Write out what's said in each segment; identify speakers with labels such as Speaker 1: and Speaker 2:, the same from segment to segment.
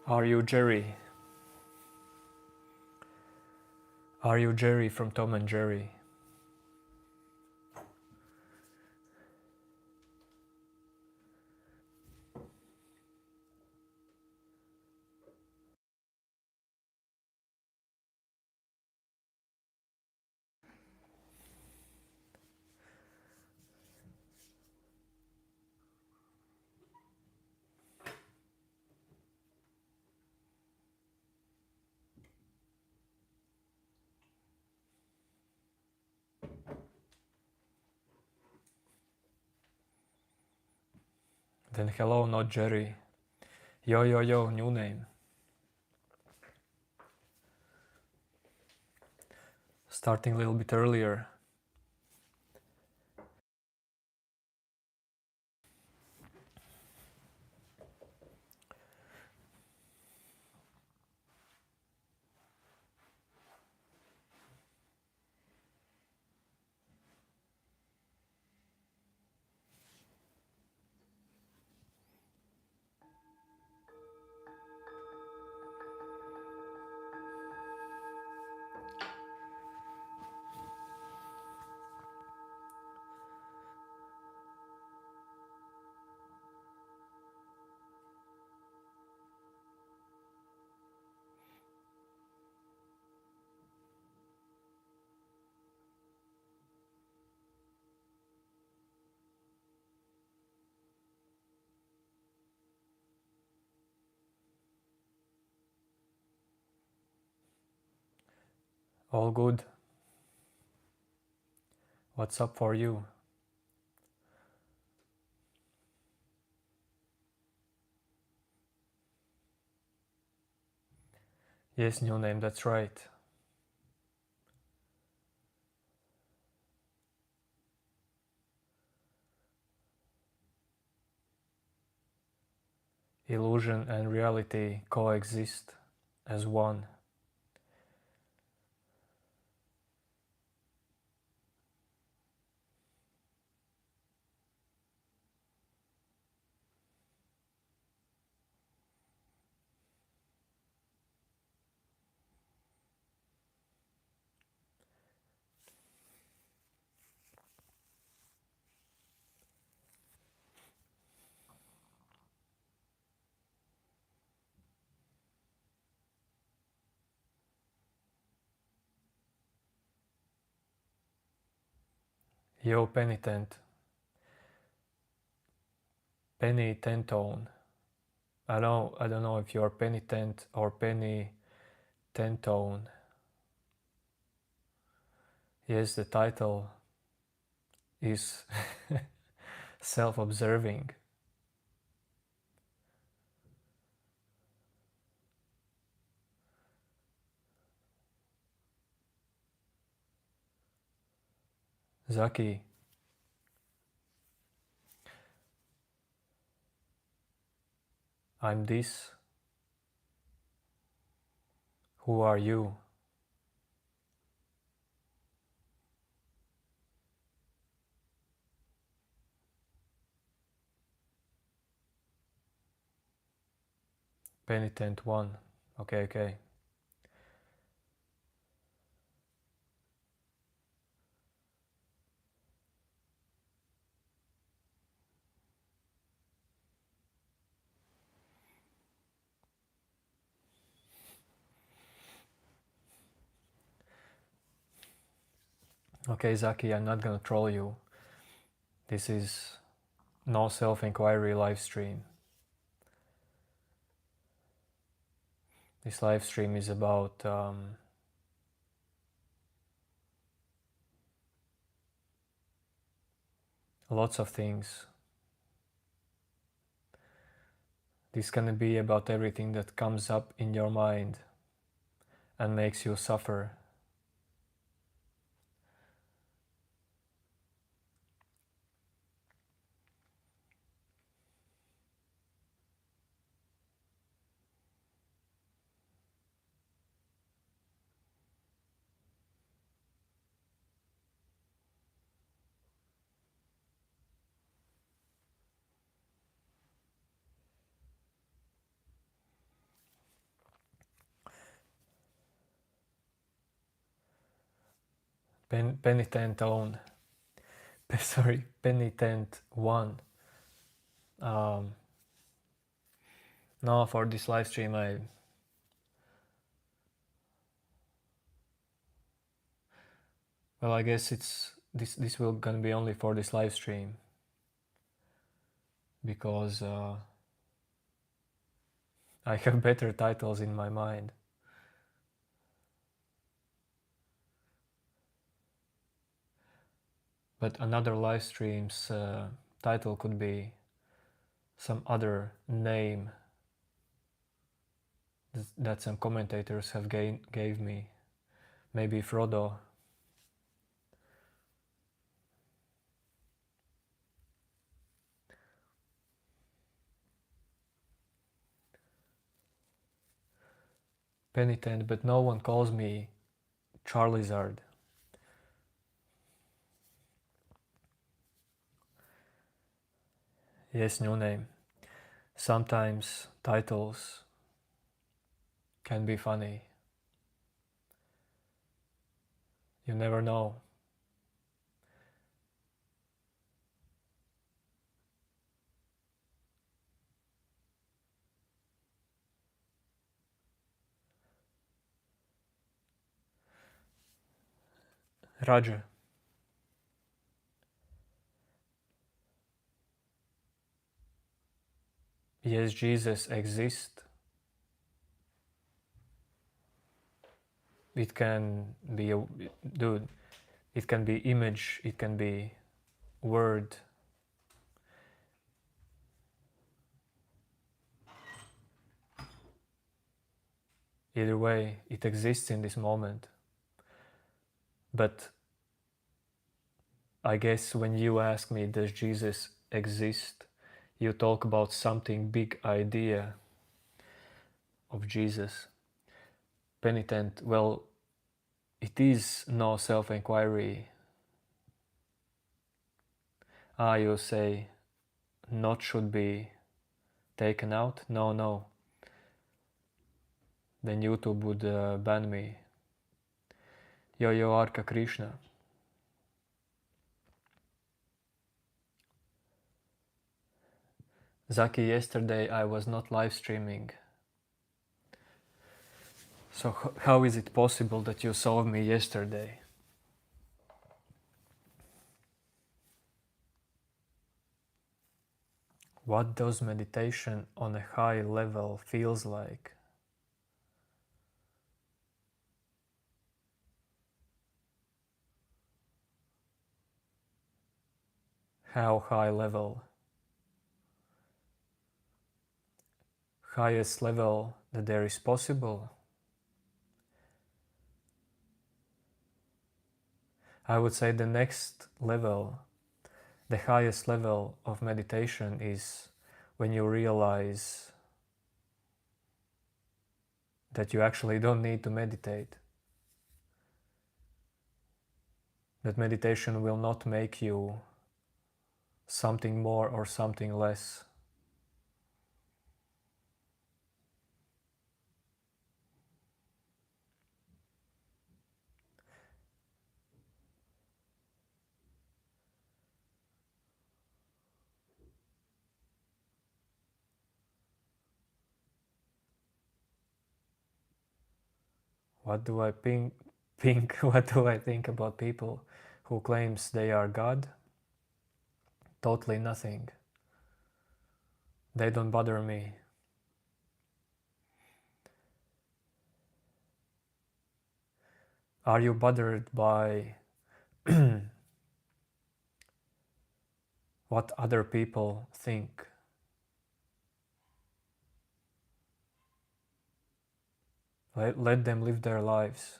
Speaker 1: Are you Jerry? Are you Jerry from Tom and Jerry? Then hello, not Jerry. Yo, yo, yo, new name. Starting a little bit earlier. All good. What's up for you? Yes, new name, that's right. Illusion and reality coexist as one. Yo, penitent. Penny Tentone. I don't know if you're penitent or penny tentone. Yes, the title is self-observing. Zaki, I'm this. Who are you? Penitent one. Okay, okay. Okay, Zaki, I'm not gonna troll you. This is no self-enquiry live stream. This live stream is about lots of things. This can be about everything that comes up in your mind and makes you suffer. Penitent own. Sorry, penitent one. No, for this live stream I guess it's this will gonna be only for this live stream, because I have better titles in my mind. But another live stream's title could be some other name that some commentators have gave me. Maybe Frodo. Penitent, but no one calls me Charizard. Yes, new name. Sometimes titles can be funny. You never know. Raja. Yes, Jesus exists. It can be a dude. It can be image. It can be word. Either way, it exists in this moment. But I guess when you ask me, does Jesus exist? You talk about something big idea of Jesus. Penitent, well, it is no self-enquiry. You say, not should be taken out? No. Then YouTube would ban me. Yo Arka Krishna. Zaki, yesterday I was not live streaming. So how is it possible that you saw me yesterday? What does meditation on a high level feels like? How high level? Highest level that there is possible? I would say the next level, the highest level of meditation is when you realize that you actually don't need to meditate. That meditation will not make you something more or something less. What do I think? What do I think about people who claims they are God? Totally nothing. They don't bother me. Are you bothered by what other people think? Let them live their lives.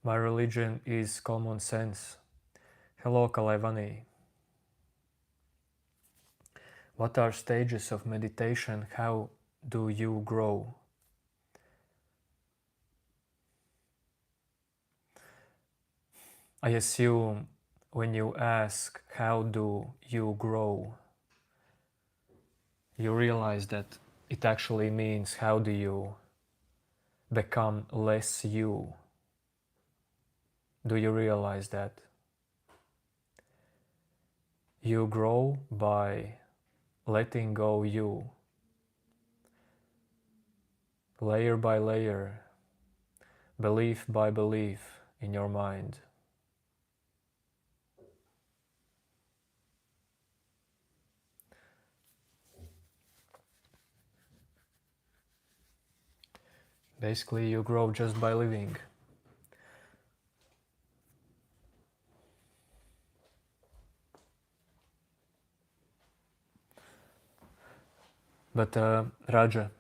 Speaker 1: My religion is common sense. Hello, Kalaivani. What are stages of meditation? How do you grow? I assume when you ask, how do you grow, you realize that it actually means, how do you become less you? Do you realize that? You grow by letting go you, layer by layer, belief by belief in your mind. Basically, you grow just by living. But Raja,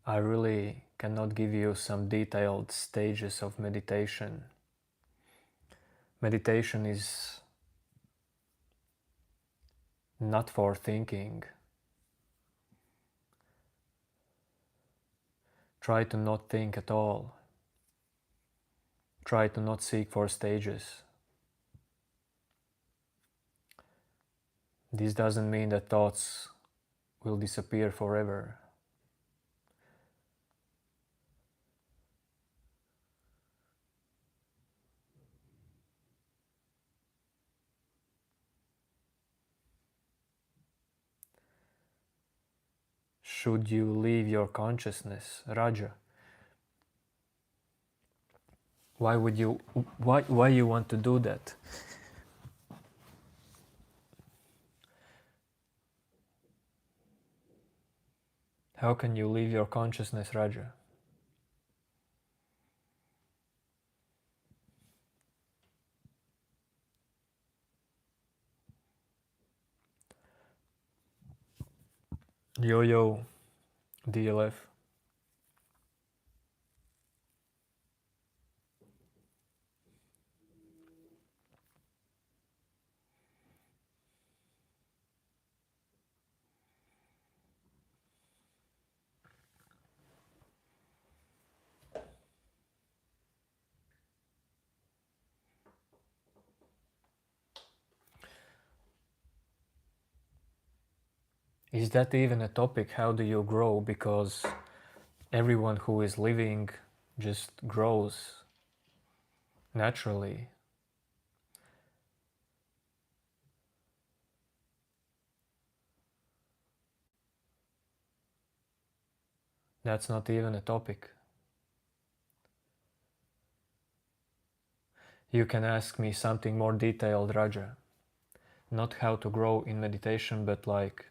Speaker 1: I really cannot give you some detailed stages of meditation. Meditation is not for thinking. Try to not think at all. Try to not seek for stages. This doesn't mean that thoughts will disappear forever. Should you leave your consciousness, Raja? Why you want to do that? How can you leave your consciousness, Raja? Yo, DLF. Is that even a topic? How do you grow? Because everyone who is living just grows naturally. That's not even a topic. You can ask me something more detailed, Raja. Not how to grow in meditation, but like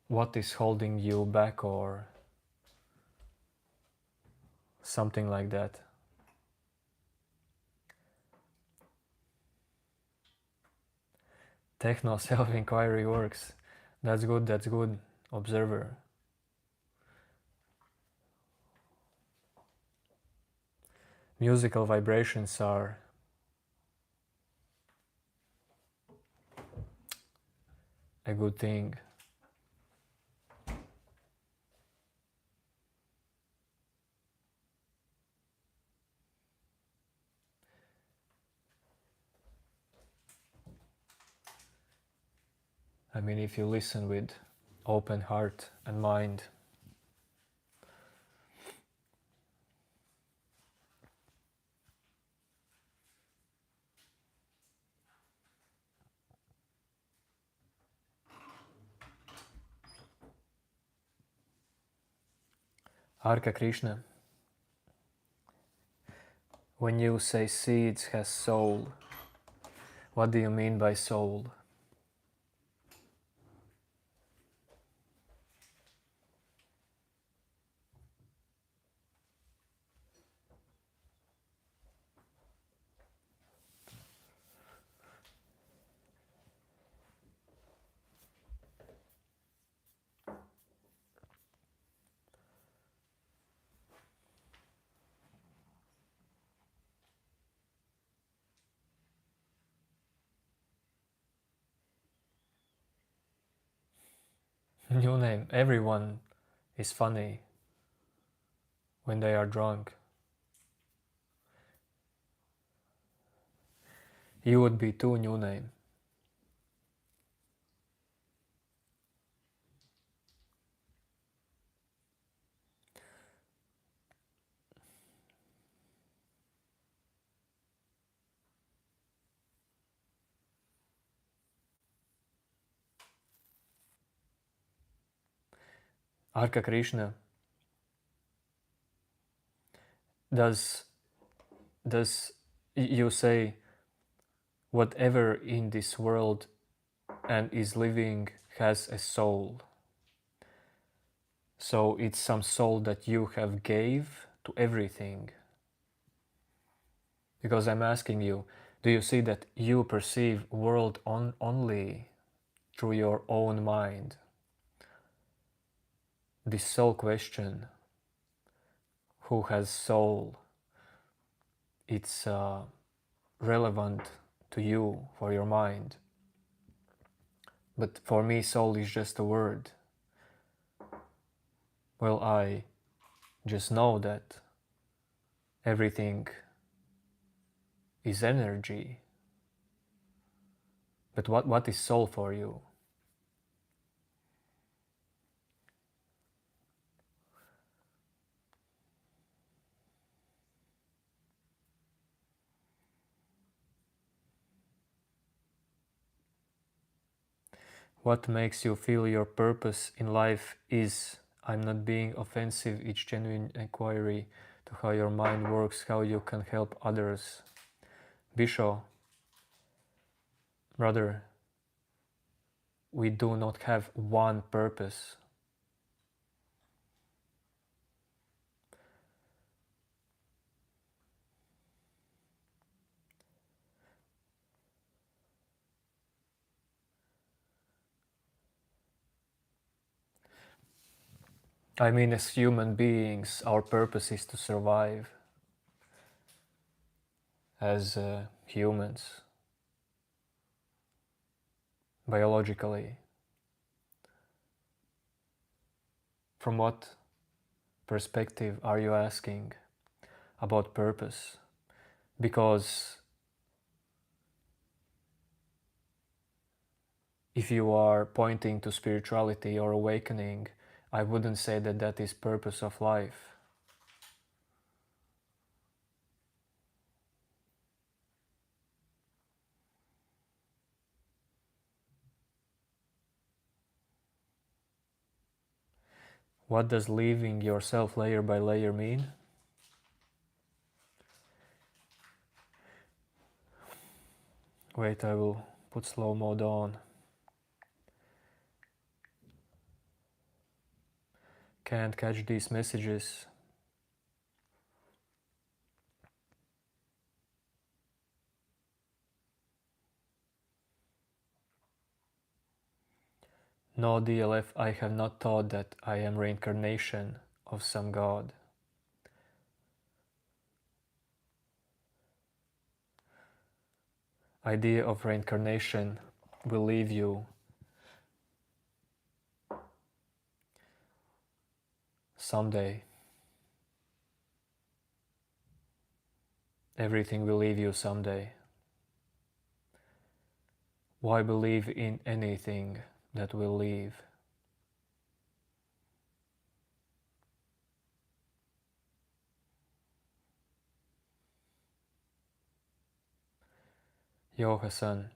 Speaker 1: what is holding you back or something like that. Techno self-inquiry works. That's good, observer. Musical vibrations are a good thing. I mean, if you listen with open heart and mind. Arka Krishna, when you say seeds has soul, what do you mean by soul? New name. Everyone is funny when they are drunk. You would be too, new name. Arka Krishna, does you say whatever in this world and is living has a soul? So it's some soul that you have gave to everything. Because I'm asking you, do you see that you perceive world only through your own mind? This soul question, who has soul, it's relevant to you for your mind. But for me, soul is just a word. Well, I just know that everything is energy. But what is soul for you? What makes you feel your purpose in life is, I'm not being offensive, it's genuine inquiry to how your mind works, how you can help others. Bisho, brother, we do not have one purpose. I mean, as human beings, our purpose is to survive as humans, biologically. From what perspective are you asking about purpose? Because if you are pointing to spirituality or awakening, I wouldn't say that that is purpose of life. What does leaving yourself layer by layer mean? Wait, I will put slow mode on. Can't catch these messages. No, DLF, I have not thought that I am reincarnation of some god. Idea of reincarnation will leave you someday. Everything will leave you someday. Why believe in anything that will leave? Yo, Hassan.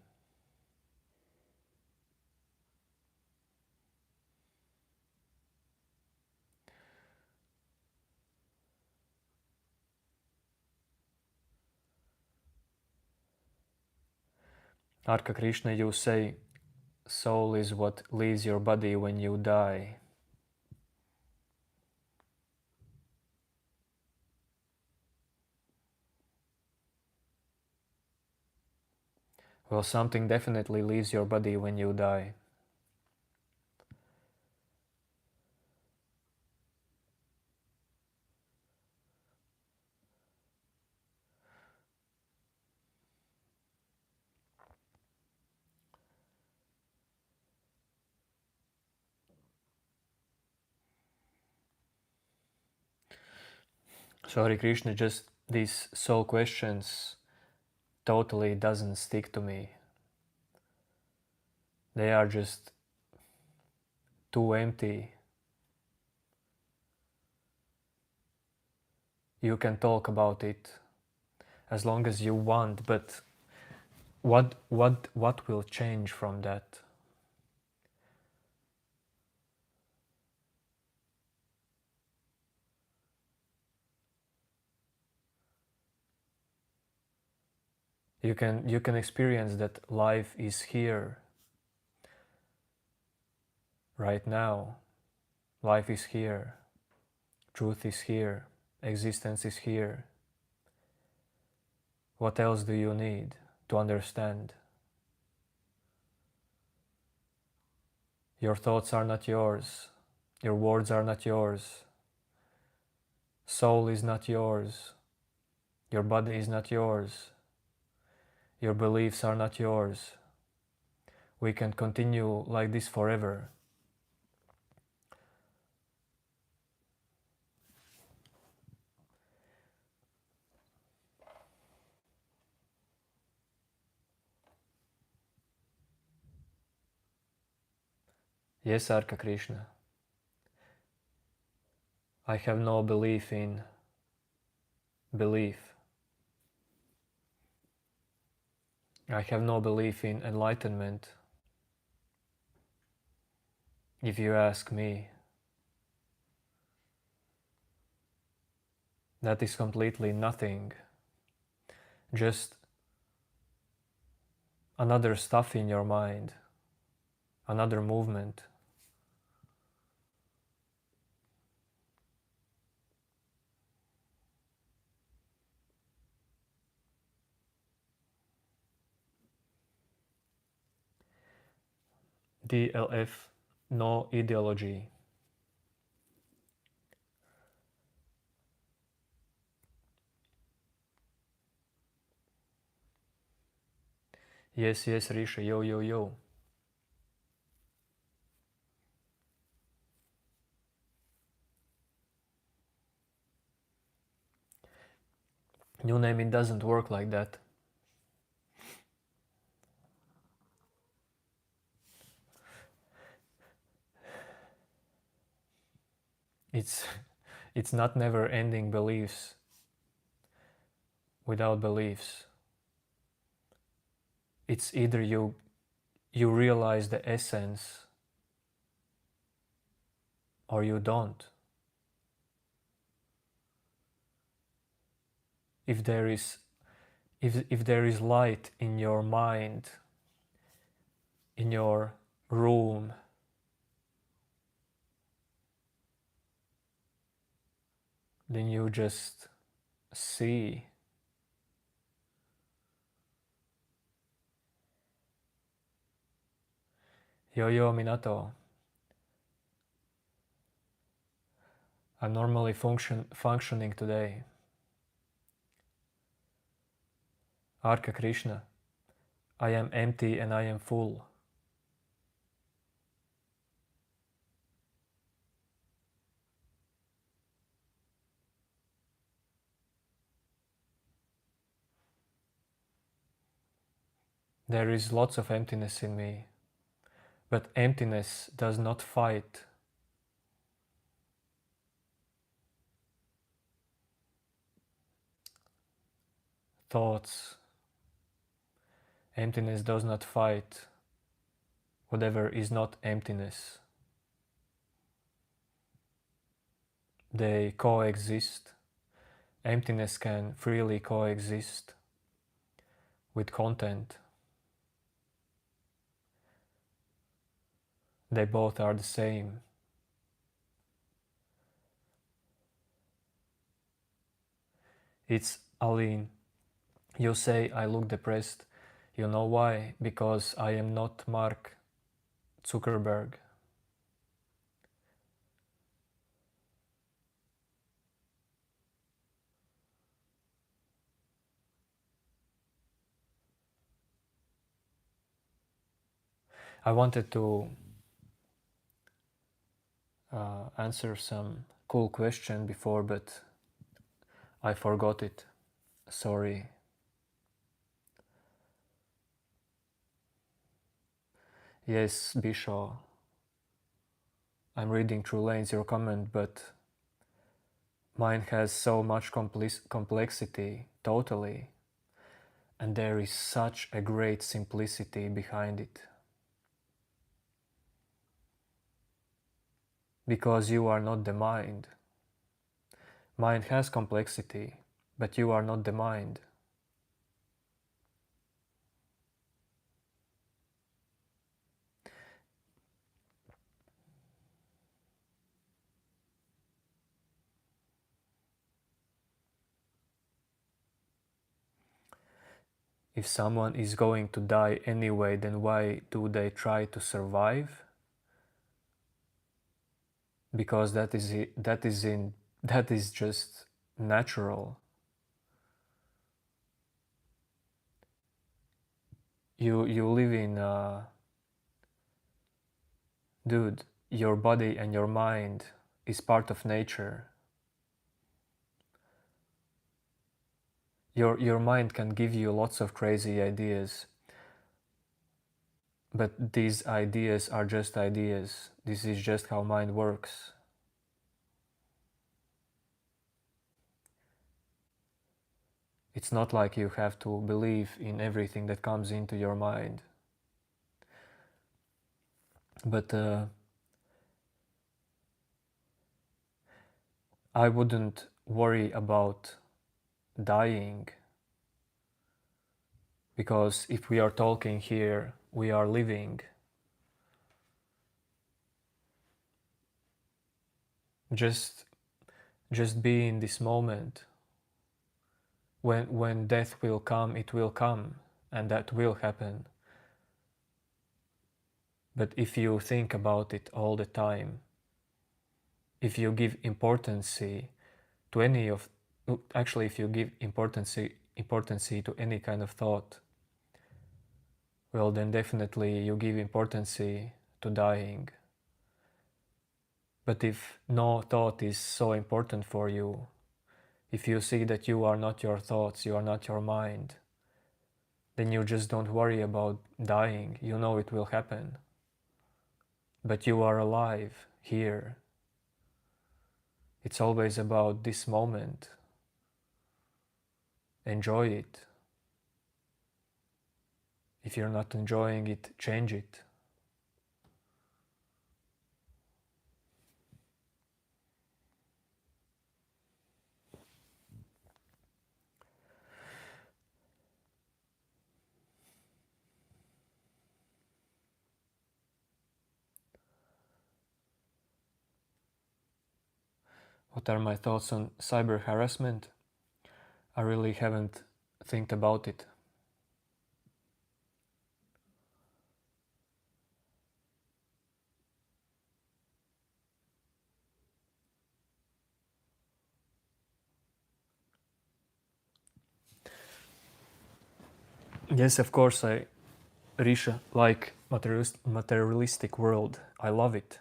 Speaker 1: Arka Krishna, you say soul is what leaves your body when you die. Well, something definitely leaves your body when you die. So Hare Krishna, just these soul questions totally doesn't stick to me. They are just too empty. You can talk about it as long as you want, but what will change from that? You can experience that life is here right now. Life is here. Truth is here. Existence is here. What else do you need to understand? Your thoughts are not yours. Your words are not yours. Soul is not yours. Your body is not yours. Your beliefs are not yours. We can continue like this forever. Yes, Arka Krishna. I have no belief in belief. I have no belief in enlightenment. If you ask me, that is completely nothing. Just another stuff in your mind, another movement. DLF, no ideology. Yes, yes, Risha, yo, yo, yo. New naming doesn't work like that. It's not never-ending beliefs without beliefs. It's either you realize the essence or you don't. If there is if there is light in your mind, in your room, then you just see. Yo Minato. I'm normally functioning today. Arka Krishna. I am empty and I am full. There is lots of emptiness in me, but emptiness does not fight. Thoughts. Emptiness does not fight whatever is not emptiness. They coexist. Emptiness can freely coexist with content. They both are the same. It's Aline. You say I look depressed. You know why? Because I am not Mark Zuckerberg. I wanted to answer some cool question before, but I forgot it. Sorry. Yes, Bishaw. I'm reading through Lane's your comment, but mine has so much complexity, totally. And there is such a great simplicity behind it. Because you are not the mind. Mind has complexity, but you are not the mind. If someone is going to die anyway, then why do they try to survive? Because that is just natural. You live in dude, your body and your mind is part of nature. Your mind can give you lots of crazy ideas, but these ideas are just ideas. This is just how mind works. It's not like you have to believe in everything that comes into your mind. But I wouldn't worry about dying, because if we are talking here, we are living. Just be in this moment. When death will come, it will come, and that will happen. But if you think about it all the time, if you give importance to any of, actually, if you give importance to any kind of thought, well, then definitely you give importance to dying. But if no thought is so important for you, if you see that you are not your thoughts, you are not your mind, then you just don't worry about dying. You know it will happen. But you are alive here. It's always about this moment. Enjoy it. If you're not enjoying it, change it. What are my thoughts on cyber harassment? I really haven't think about it. Yes, of course, Risha, like materialistic world. I love it.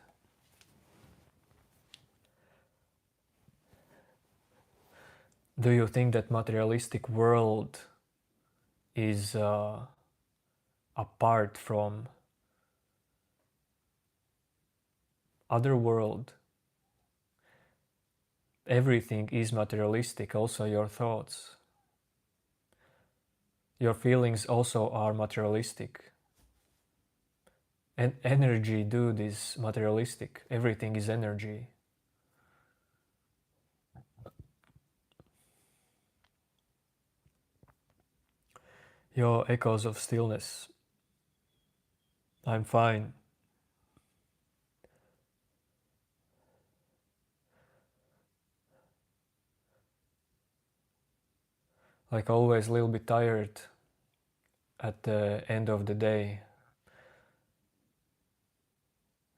Speaker 1: Do you think that materialistic world is apart from other world? Everything is materialistic, also your thoughts. Your feelings also are materialistic. And energy, dude, is materialistic. Everything is energy. Your echoes of stillness. I'm fine. Like always, a little bit tired at the end of the day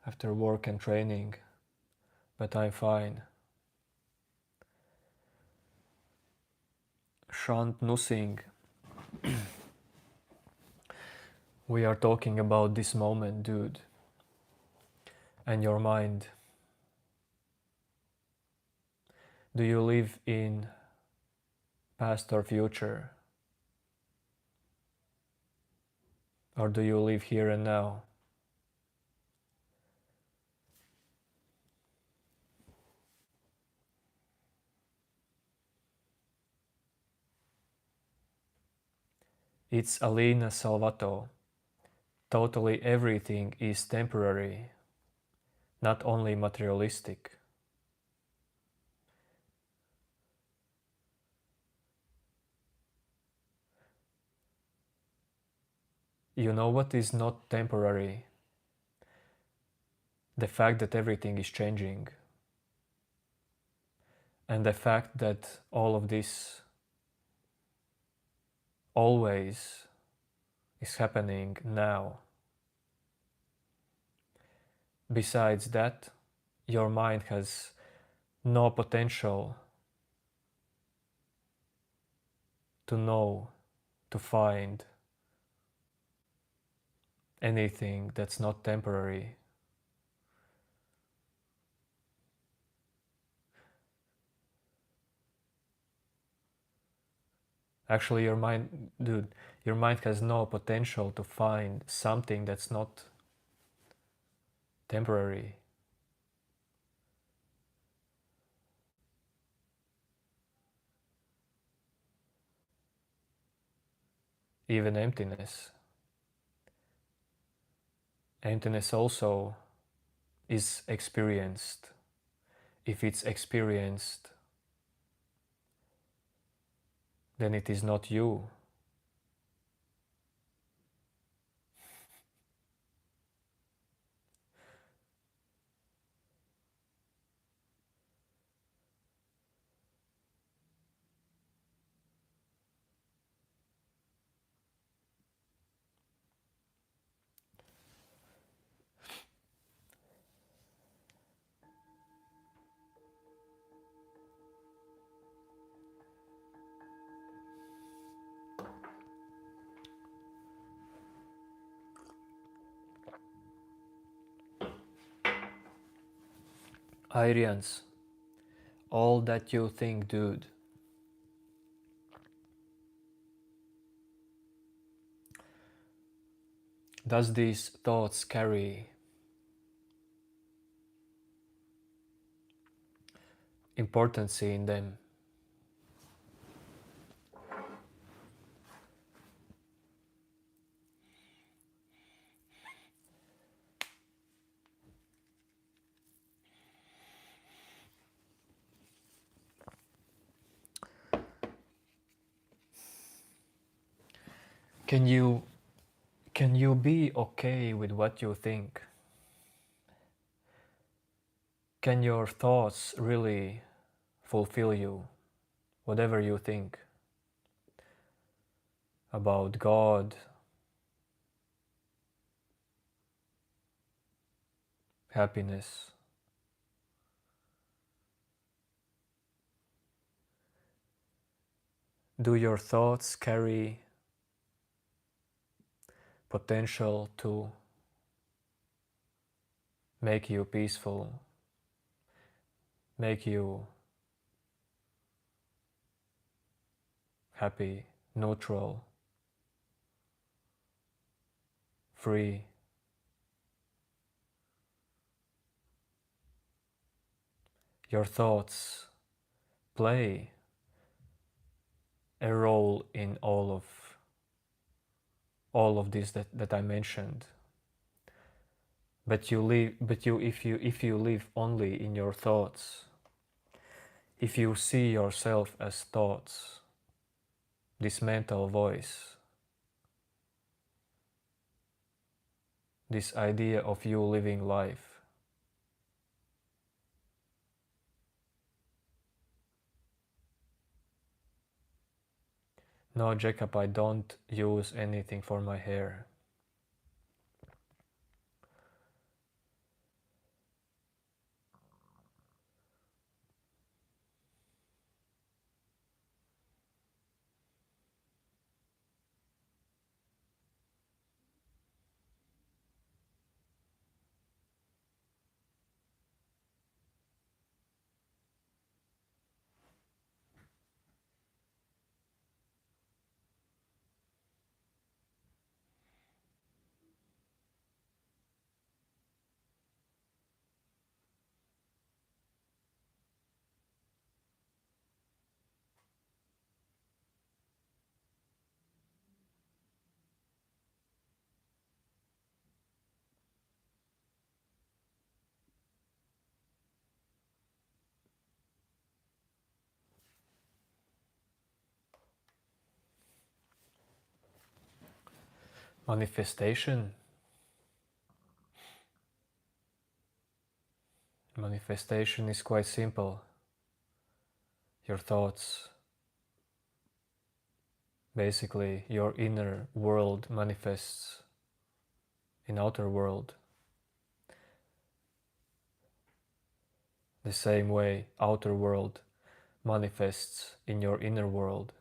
Speaker 1: after work and training, but I'm fine. Shant Nusing. We are talking about this moment, dude, and your mind. Do you live in past or future? Or do you live here and now? It's Alina Salvato. Totally everything is temporary, not only materialistic. You know what is not temporary? The fact that everything is changing. And the fact that all of this always is happening now. Besides that, your mind has no potential to know, to find anything that's not temporary. Actually, your mind has no potential to find something that's not temporary. Even emptiness. Emptiness also is experienced. If it's experienced, then it is not you. Arians, all that you think, dude. Does these thoughts carry importance in them? Can you be okay with what you think? Can your thoughts really fulfill you, whatever you think about God, happiness? Do your thoughts carry potential to make you peaceful, make you happy, neutral, free? Your thoughts play a role in all of this that I mentioned. But if you live only in your thoughts, if you see yourself as thoughts, this mental voice, this idea of you living life, no, Jacob, I don't use anything for my hair. Manifestation. Manifestation is quite simple. Your thoughts, basically your inner world manifests in outer world. The same way outer world manifests in your inner world.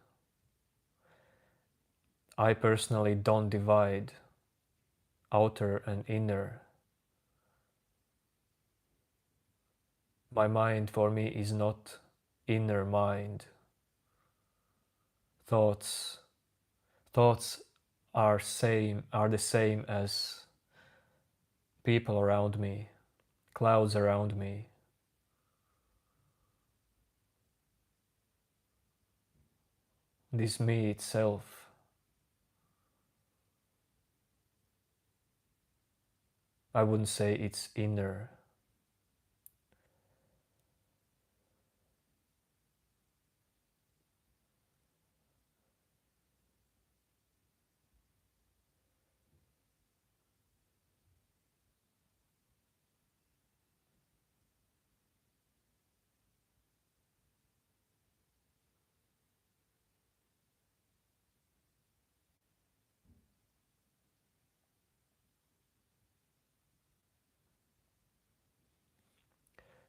Speaker 1: I personally don't divide outer and inner. My mind for me is not inner mind. Thoughts are the same as people around me, clouds around me. This me itself. I wouldn't say it's inner.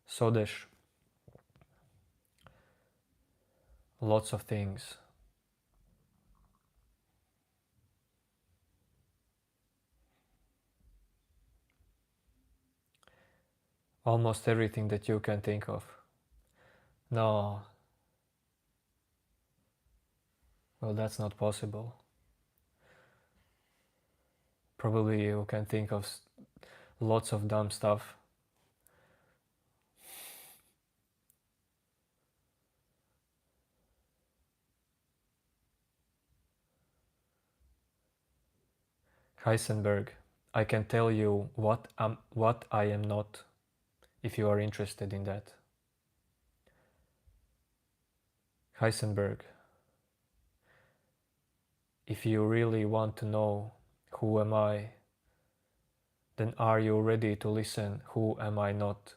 Speaker 1: So there's lots of things. Almost everything that you can think of. No, well, that's not possible. Probably you can think of lots of dumb stuff. Heisenberg, I can tell you what I am not, if you are interested in that. Heisenberg, if you really want to know who am I, then are you ready to listen who am I not?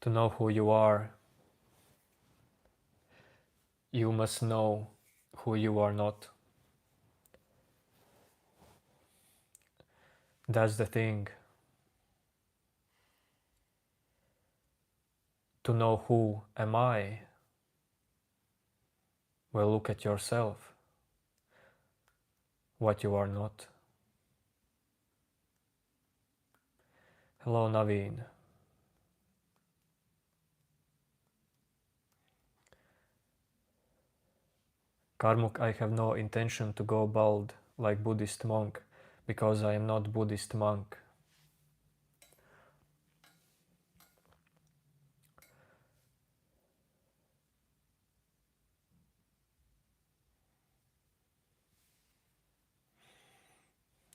Speaker 1: To know who you are, you must know who you are not. That's the thing. To know who am I, well, look at yourself, what you are not. Hello, Naveen. Karmuk, I have no intention to go bald like Buddhist monk, because I am not Buddhist monk.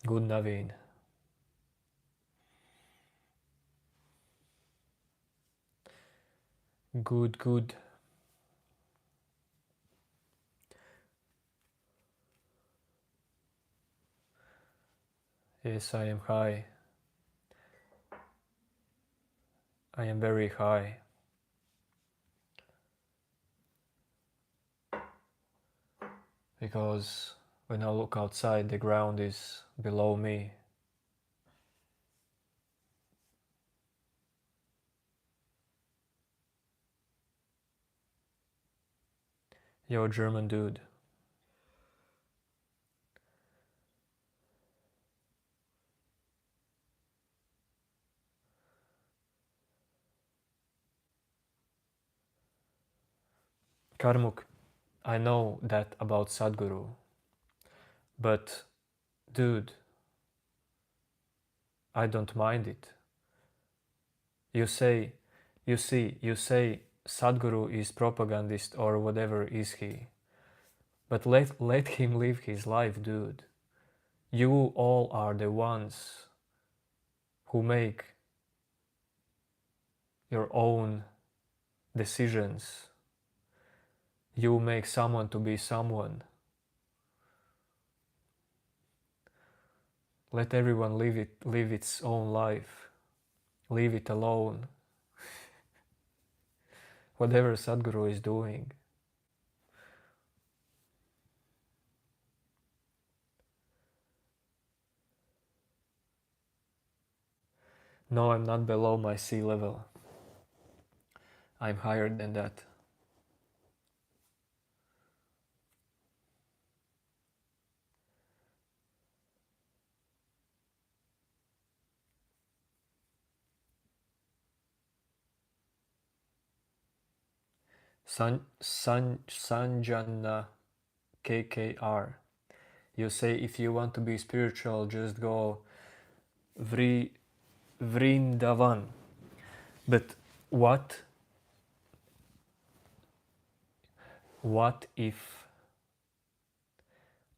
Speaker 1: Good, Naveen. Good, good. Yes, I am high. I am very high. Because when I look outside, the ground is below me. Yo, German dude. Karmuk, I know that about Sadhguru, but dude, I don't mind it. You say, you see, you say Sadhguru is propagandist or whatever is he, but let him live his life, dude. You all are the ones who make your own decisions. You make someone to be someone. Let everyone live its own life. Leave it alone. Whatever Sadhguru is doing. No, I'm not below my sea level. I'm higher than that. Sanjana KKR. You say if you want to be spiritual, just go Vrindavan. But what if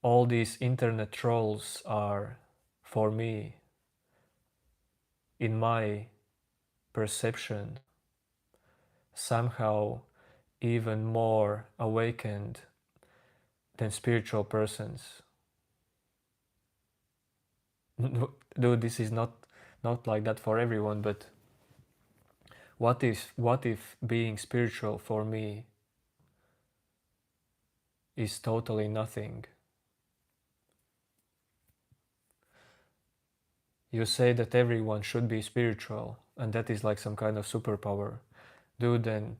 Speaker 1: all these internet trolls are, for me, in my perception, somehow even more awakened than spiritual persons? Dude, this is not like that for everyone, but what if being spiritual for me is totally nothing? You say that everyone should be spiritual, and that is like some kind of superpower. Dude, then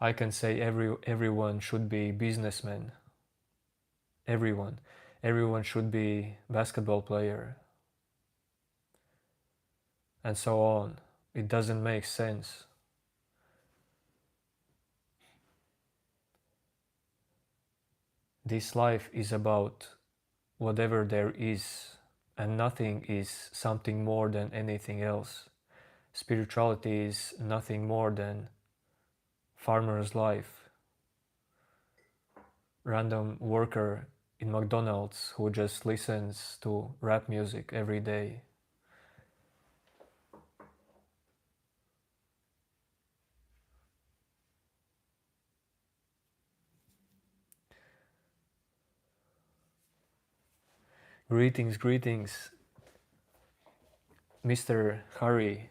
Speaker 1: I can say everyone should be businessmen. Everyone should be basketball player, and so on. It doesn't make sense. This life is about whatever there is, and nothing is something more than anything else. Spirituality is nothing more than farmer's life, random worker in McDonald's who just listens to rap music every day. Greetings, Mr. Hari.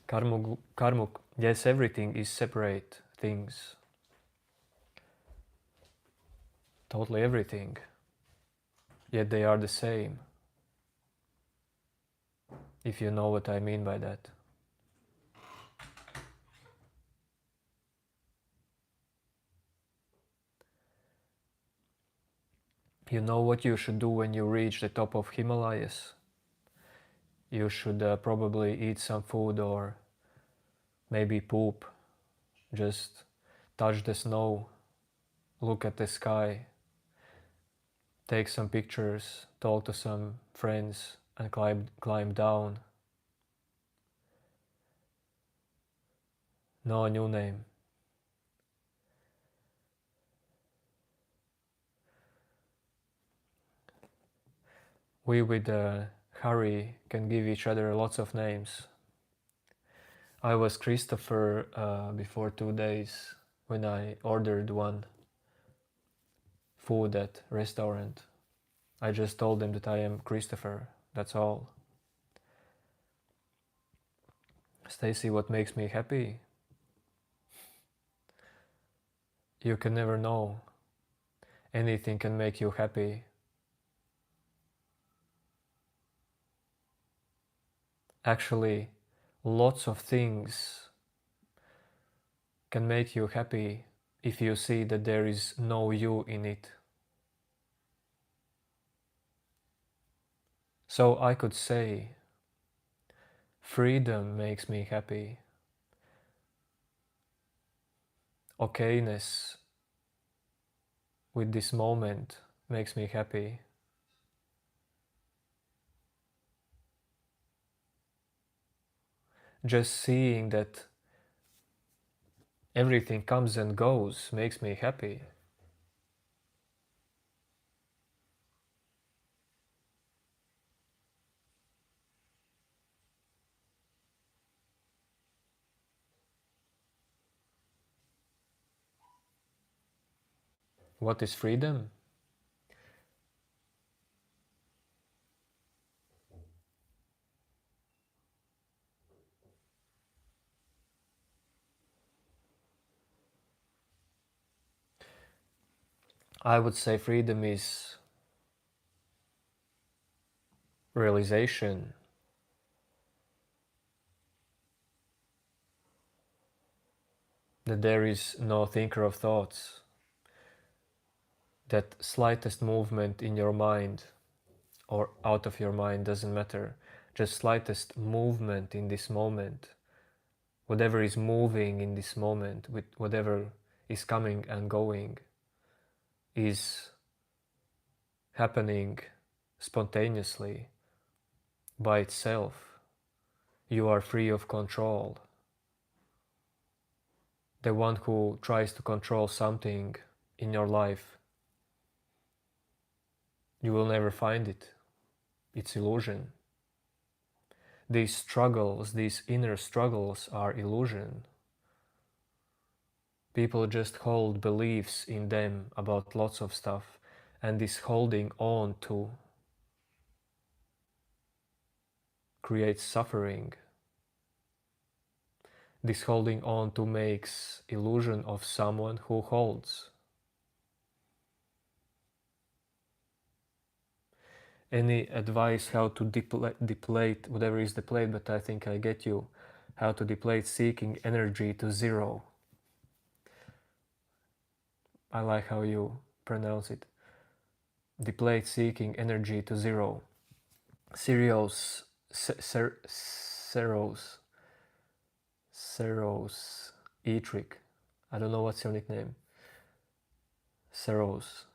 Speaker 1: Karmuk, yes, everything is separate things. Totally everything. Yet they are the same. If you know what I mean by that. You know what you should do when you reach the top of Himalayas? You should probably eat some food or maybe poop. Just touch the snow, look at the sky, take some pictures, talk to some friends, and climb down. No new name. We with Harry can give each other lots of names. I was Christopher before 2 days when I ordered one food at restaurant. I just told them that I am Christopher, that's all. Stacy, what makes me happy? You can never know. Anything can make you happy. Actually, lots of things can make you happy if you see that there is no you in it. So I could say, freedom makes me happy. Okayness with this moment makes me happy. Just seeing that everything comes and goes makes me happy. What is freedom? I would say freedom is realization that there is no thinker of thoughts, that slightest movement in your mind or out of your mind doesn't matter, just slightest movement in this moment, whatever is moving in this moment, with whatever is coming and going, is happening spontaneously by itself. You are free of control. The one who tries to control something in your life, you will never find it. It's illusion. These struggles, these inner struggles, are illusion. People just hold beliefs in them about lots of stuff, and this holding on to creates suffering. This holding on to makes illusion of someone who holds. Any advice how to deplete whatever is deplete, but I think I get you, how to deplete seeking energy to zero. I like how you pronounce it. Deplete seeking energy to zero. Ceros, Etric. I don't know what's your nickname. Ceros.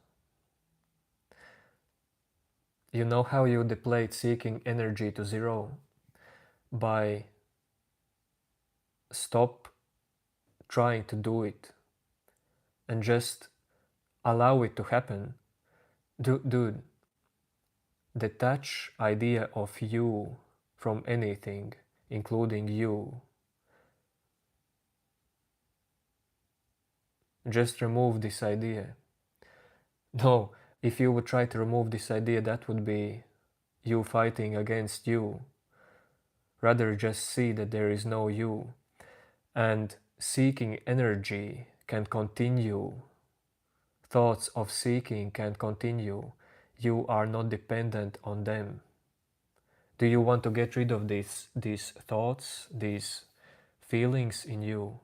Speaker 1: You know how you deplete seeking energy to zero? By stop trying to do it and just allow it to happen. Dude, detach idea of you from anything, including you. Just remove this idea. No, if you would try to remove this idea, that would be you fighting against you. Rather just see that there is no you. And seeking energy can continue. Thoughts of seeking can continue. You are not dependent on them. Do you want to get rid of these thoughts, these feelings in you?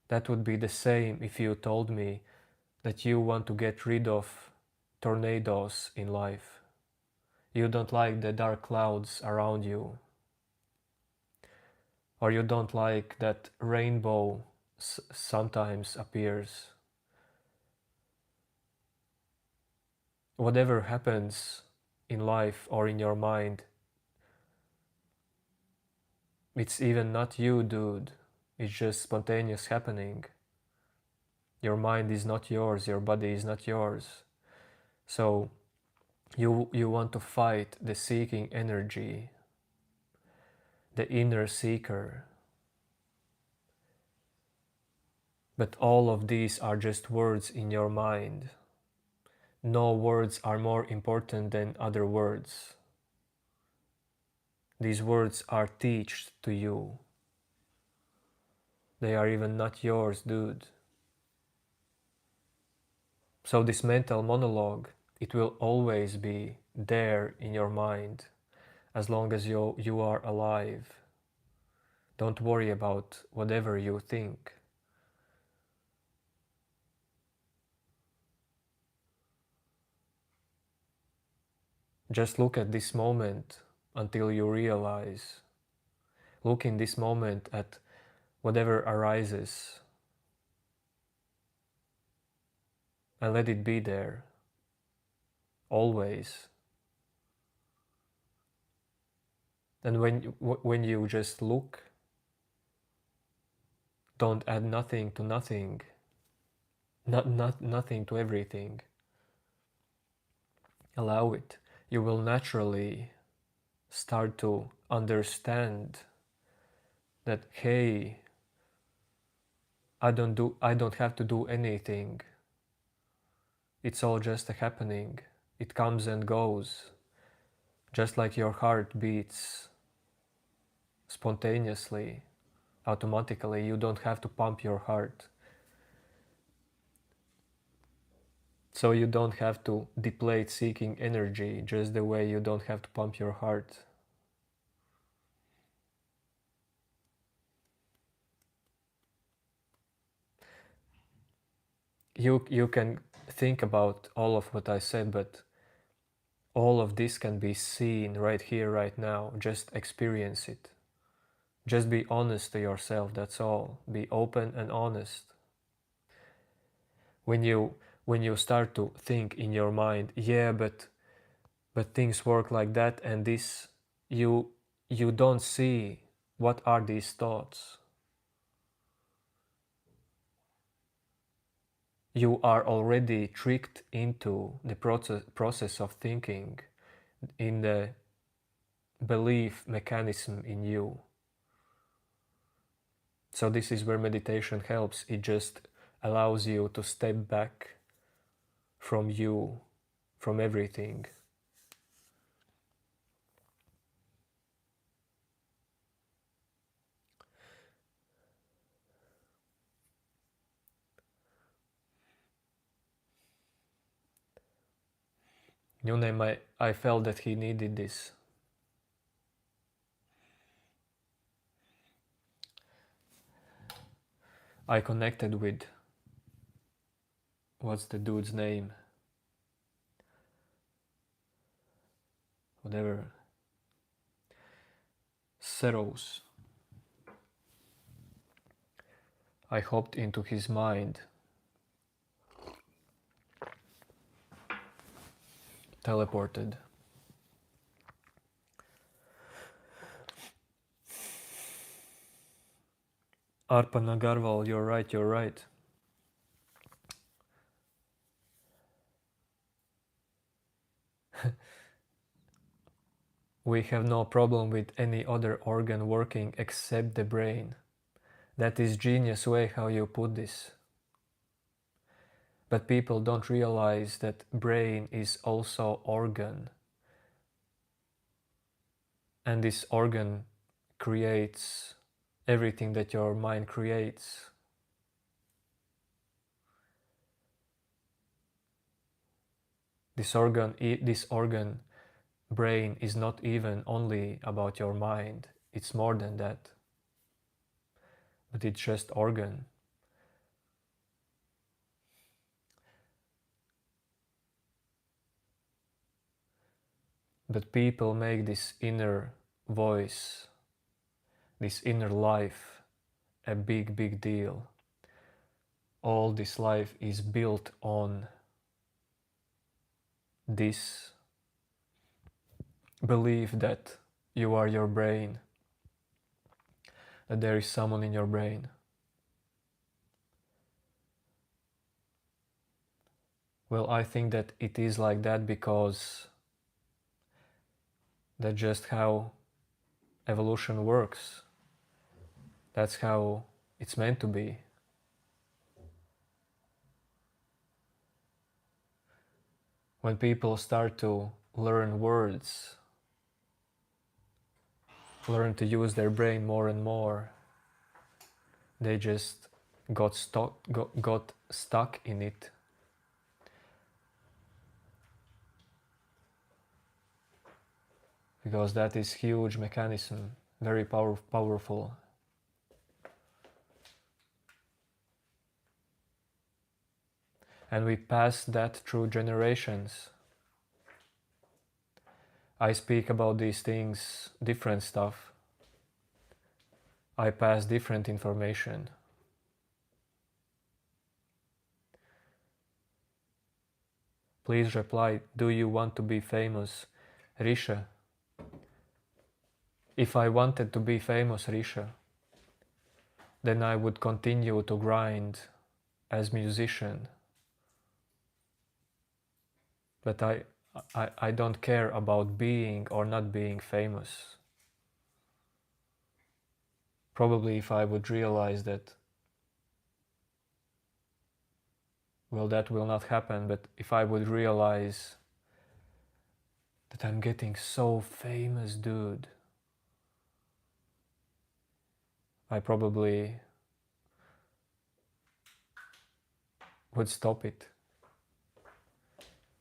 Speaker 1: That would be the same if you told me that you want to get rid of tornadoes in life. You don't like the dark clouds around you. Or you don't like that rainbow sometimes appears. Whatever happens in life or in your mind, it's even not you, dude. It's just spontaneous happening. Your mind is not yours, your body is not yours. So you want to fight the seeking energy, the inner seeker. But all of these are just words in your mind. No words are more important than other words. These words are taught to you. They are even not yours, dude. So this mental monologue, it will always be there in your mind as long as you are alive. Don't worry about whatever you think. Just look at this moment until you realize. Look in this moment at whatever arises and let it be there, always. And when you just look, don't add nothing to nothing, nothing to everything. Allow it. You will naturally start to understand that, hey, I don't have to do anything. It's all just a happening. It comes and goes. Just like your heart beats spontaneously, automatically. You don't have to pump your heart. So you don't have to deplete seeking energy, just the way you don't have to pump your heart. You can think about all of what I said, but all of this can be seen right here, right now. Just experience it. Just be honest to yourself, that's all. Be open and honest. When you start to think in your mind, yeah, but things work like that and this, you don't see what are these thoughts. You are already tricked into the process of thinking, in the belief mechanism in you. So this is where meditation helps. It just allows you to step back from you, from everything. New name, I felt that he needed this. I connected with, what's the dude's name? Whatever. Seros. I hopped into his mind. Teleported. Arpan Agarwal, you're right, you're right. We have no problem with any other organ working except the brain. That is genius way how you put this. But people don't realize that brain is also organ. And this organ creates everything that your mind creates. This organ, brain, is not even only about your mind. It's more than that. But it's just organ. But people make this inner voice, this inner life, a big, big deal. All this life is built on this belief that you are your brain, that there is someone in your brain. Well, I think that it is like that because that's just how evolution works. That's how it's meant to be. When people start to learn words, learn to use their brain more and more, they just got stuck in it. Because that is huge mechanism, very powerful. And we pass that through generations. I speak about these things, different stuff. I pass different information. Please reply, do you want to be famous, Risha? If I wanted to be famous, Risha, then I would continue to grind as musician. But I don't care about being or not being famous. Probably if I would realize that, well, that will not happen, but if I would realize that I'm getting so famous, dude, I probably would stop it,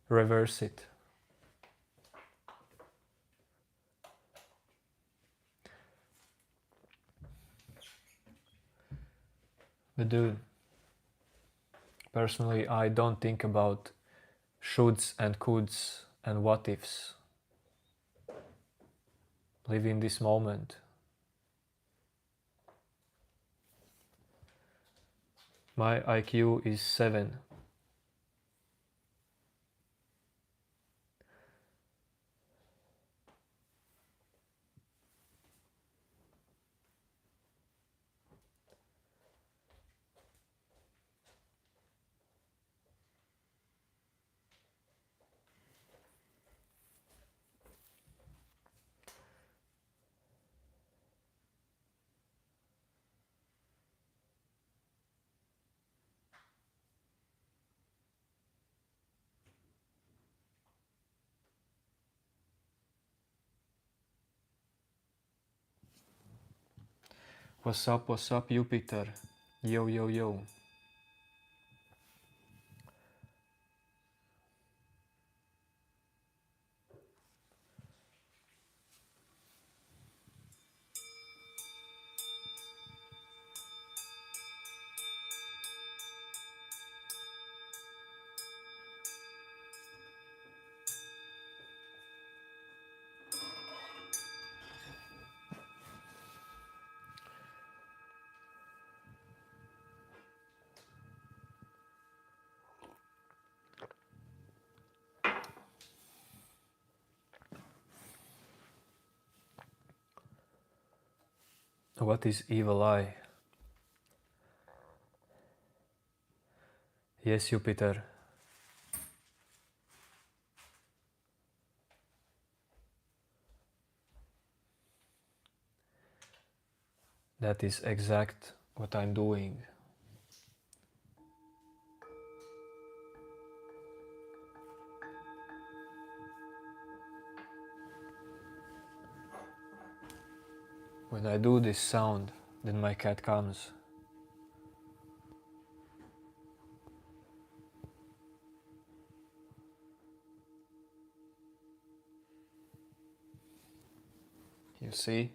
Speaker 1: reverse it. But dude, personally, I don't think about shoulds and coulds and what ifs. Live in this moment. My IQ is 7. What's up, Jupiter? Yo, yo, yo. What is evil eye? Yes, Jupiter. That is exact what I'm doing. When I do this sound, then my cat comes. You see?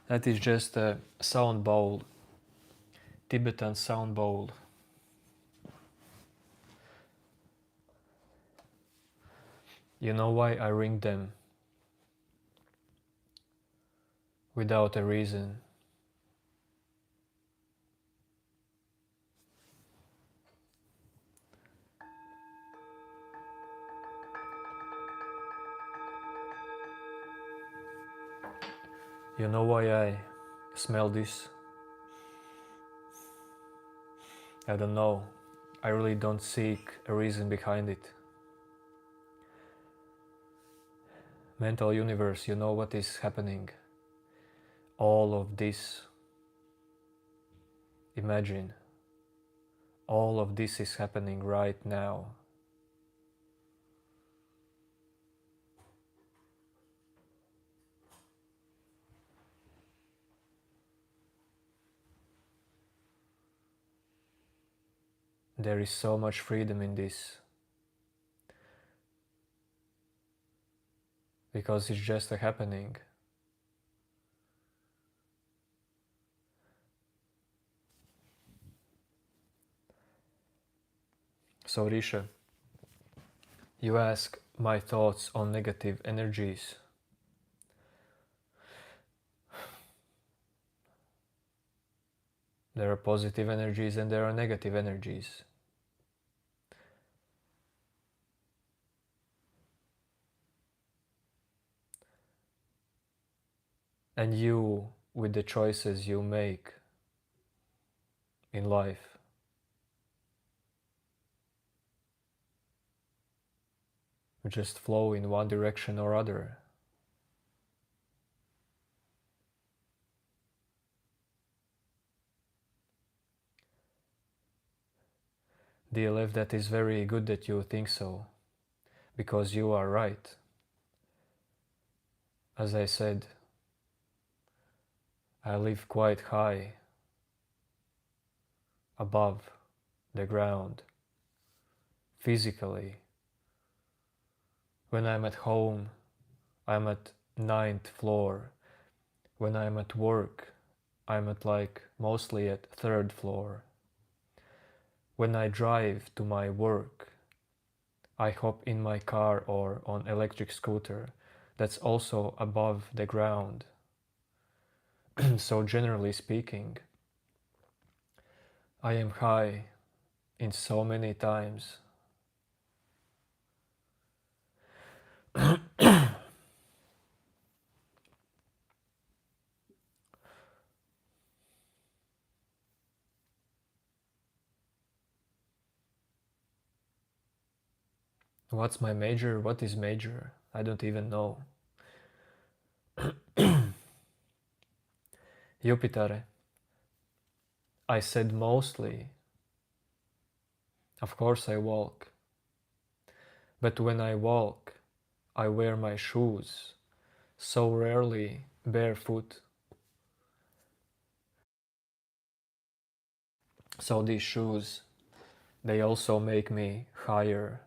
Speaker 1: That is just a sound bowl, Tibetan sound bowl. You know why I ring them? Without a reason. You know why I smell this? I don't know. I really don't seek a reason behind it. Mental universe, you know what is happening? All of this. Imagine. All of this is happening right now. There is so much freedom in this. Because it's just a happening. So Risha, you ask, my thoughts on negative energies. There are positive energies and there are negative energies. And you, with the choices you make in life, just flow in one direction or other. DLF, that is very good that you think so, because you are right. As I said, I live quite high above the ground, physically. When I'm at home, I'm at 9th floor. When I'm at work, I'm at mostly at 3rd floor. When I drive to my work, I hop in my car or on electric scooter. That's also above the ground. So generally speaking, I am high in so many times. What's my major? What is major? I don't even know. Jupiter. I said mostly. Of course I walk. But when I walk, I wear my shoes, so rarely barefoot. So these shoes, they also make me higher.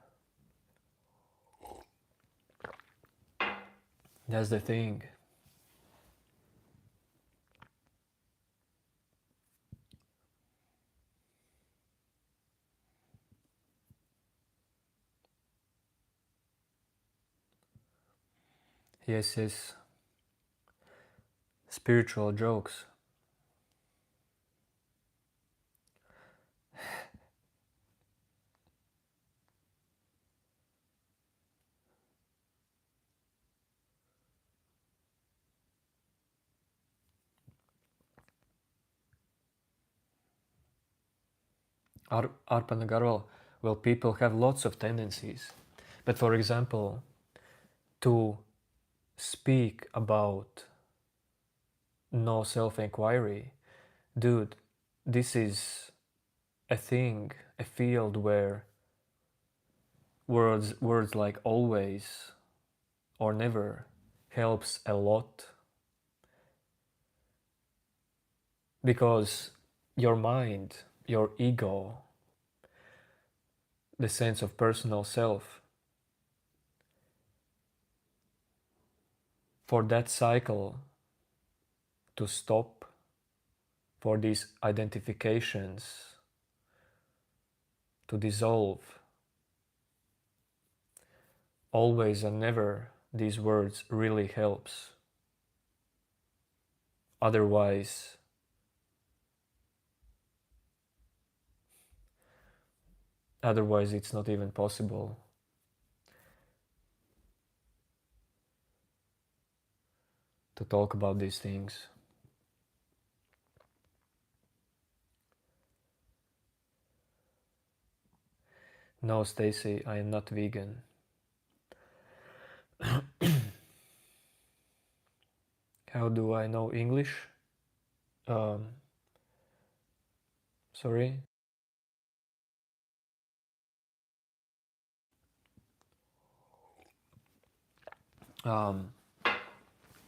Speaker 1: That's the thing. Yes, yes. Spiritual jokes. Arpan Agarwal, well, people have lots of tendencies. But for example, to speak about no self-enquiry, dude, this is a thing, a field where words like always or never helps a lot, because your mind, your ego, the sense of personal self, for that cycle to stop, for these identifications to dissolve, always and never, these words really helps. Otherwise it's not even possible to talk about these things. No, Stacy, I am not vegan. How do I know English? Sorry?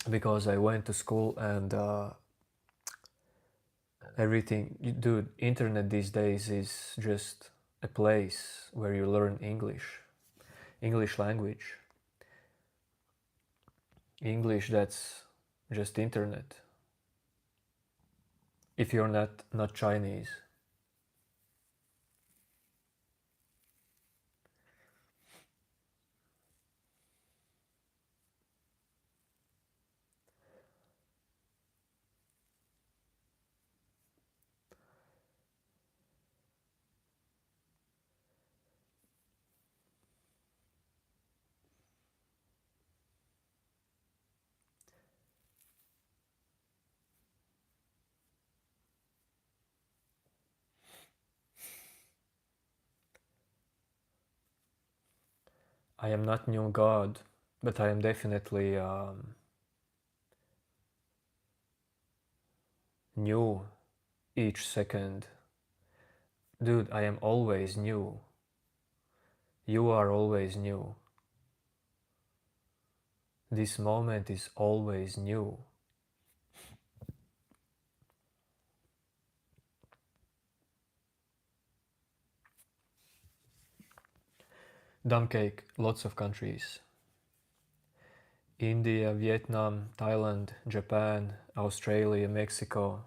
Speaker 1: Because I went to school and everything, dude, internet these days is just a place where you learn English language. English, that's just internet. If you're not Chinese. I am not new God, but I am definitely new each second. Dude, I am always new. You are always new. This moment is always new. Dumb cake, lots of countries. India, Vietnam, Thailand, Japan, Australia, Mexico,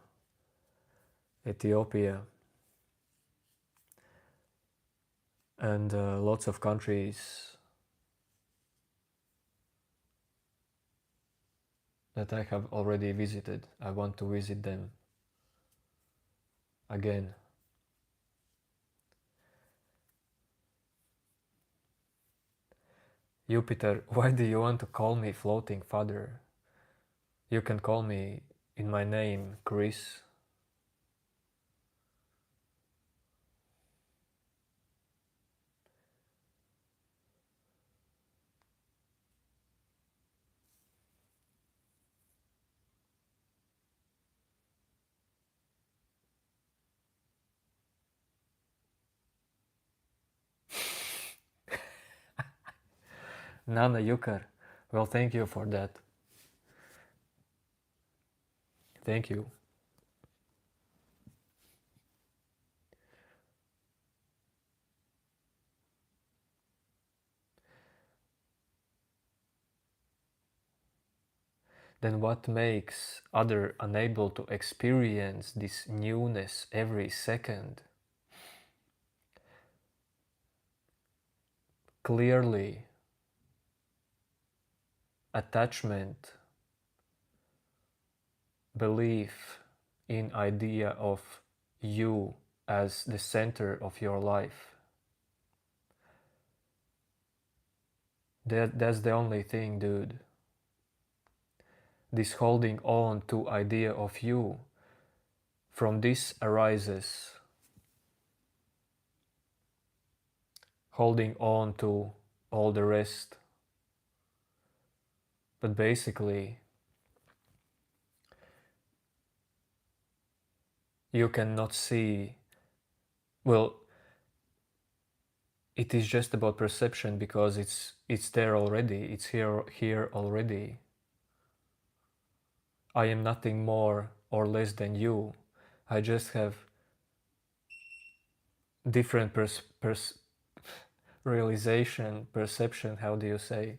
Speaker 1: Ethiopia, and lots of countries that I have already visited. I want to visit them again. Jupiter, why do you want to call me floating father? You can call me in my name, Chris. Nana Yukar. Well, thank you for that. Thank you. Then what makes other unable to experience this newness every second? Clearly, attachment, belief in idea of you as the center of your life. That's the only thing, dude. This holding on to idea of you, from this arises holding on to all the rest. But basically, you cannot see, well, it is just about perception because it's there already, it's here already. I am nothing more or less than you. I just have different realization, perception, how do you say?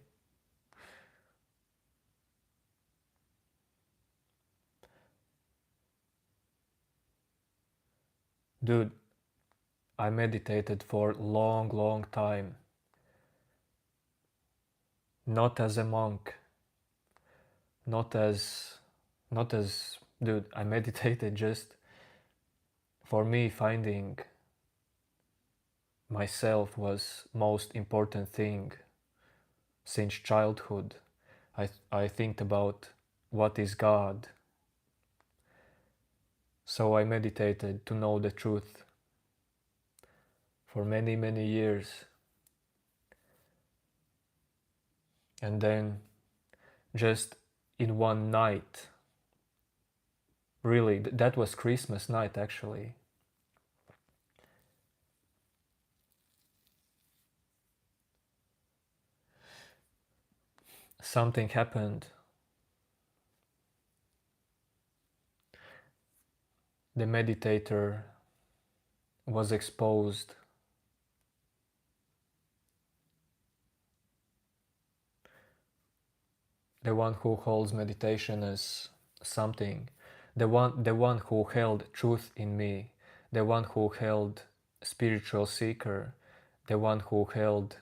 Speaker 1: Dude, I meditated for long time. Not as a monk, not as, dude, I meditated just for me. Finding myself was most important thing since childhood. I think about what is God. So I meditated to know the truth for many years. And then just in one night, really, that was Christmas night actually. Something happened. The meditator was exposed. The one who holds meditation as something, the one who held truth in me, the one who held spiritual seeker, the one who held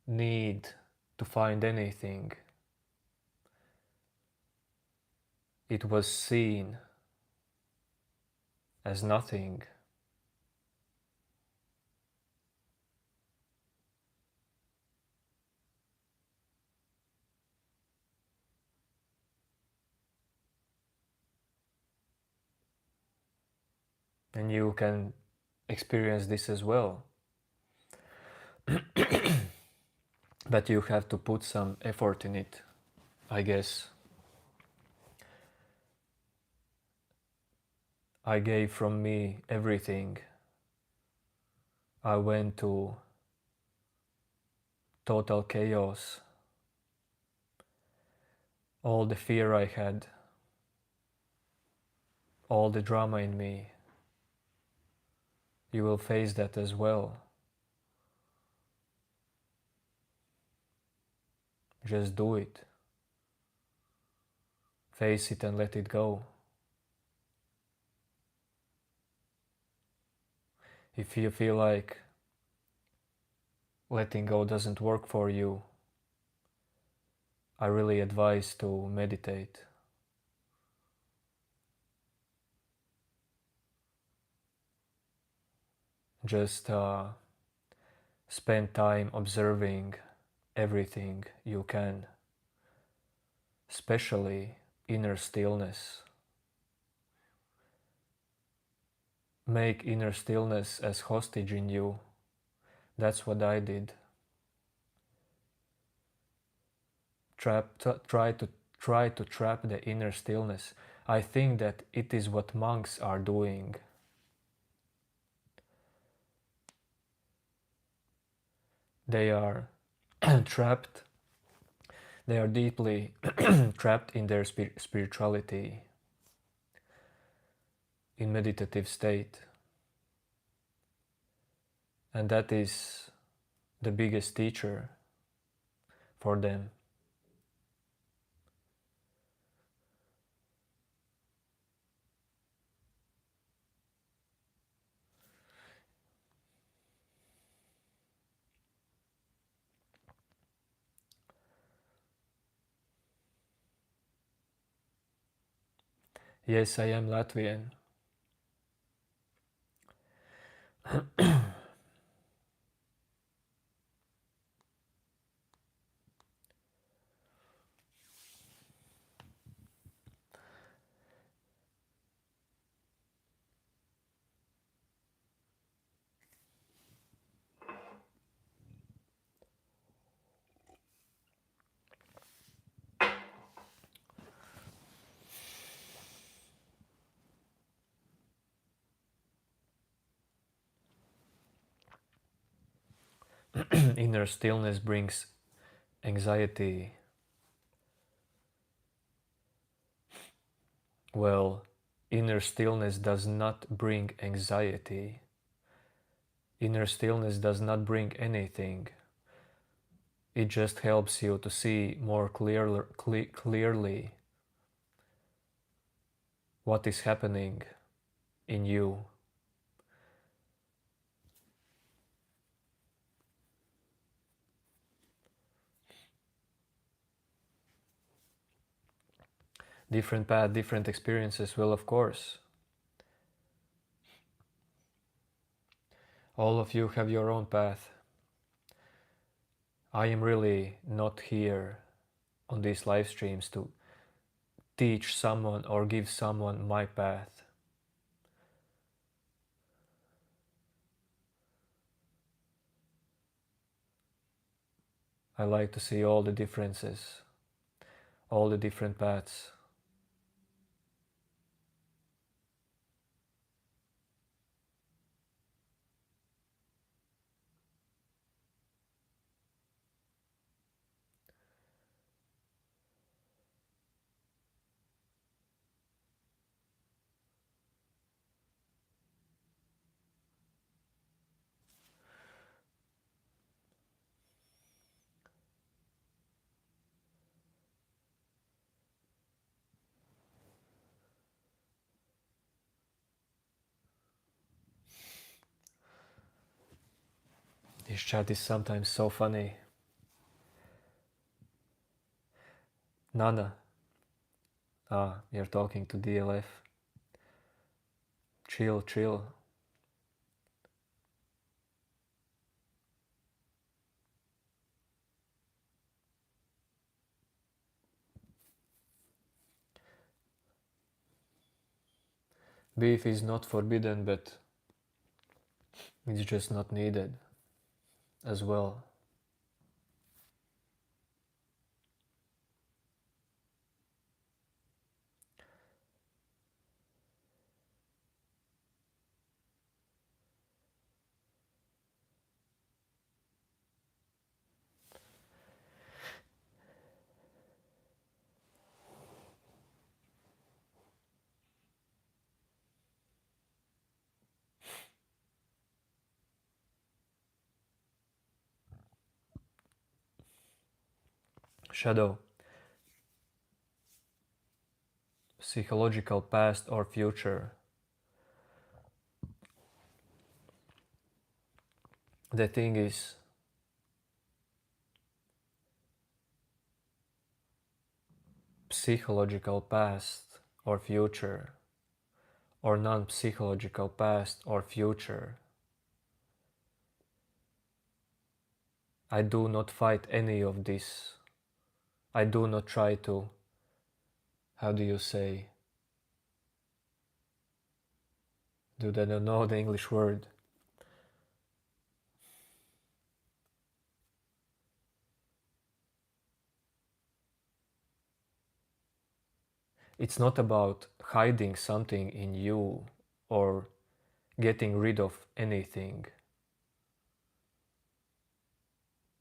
Speaker 1: need to find anything. It was seen as nothing. And you can experience this as well. but you have to put some effort in it, I guess. I gave from me everything. I went to total chaos. All the fear I had, all the drama in me, you will face that as well. Just do it. Face it and let it go. If you feel like letting go doesn't work for you, I really advise to meditate. Just spend time observing everything you can, especially inner stillness. Make inner stillness as hostage in you. That's what I did. Try to trap the inner stillness. I think that it is what monks are doing. They are trapped. They are deeply trapped in their spirituality, in meditative state, and that is the biggest teacher for them. Yes, I am Latvian. Inner stillness brings anxiety. Well, inner stillness does not bring anxiety. Inner stillness does not bring anything. It just helps you to see more clearly what is happening in you. Different path, different experiences. Well, of course, all of you have your own path. I am really not here on these live streams to teach someone or give someone my path. I like to see all the differences, all the different paths. This chat is sometimes so funny. Nana. You're talking to DLF. Chill, chill. Beef is not forbidden, but it's just not needed. as well. Shadow, psychological past or future. The thing is, psychological past or future, or non-psychological past or future. I do not fight any of this. I do not try to, how do you say, dude, I don't know the English word. It's not about hiding something in you or getting rid of anything.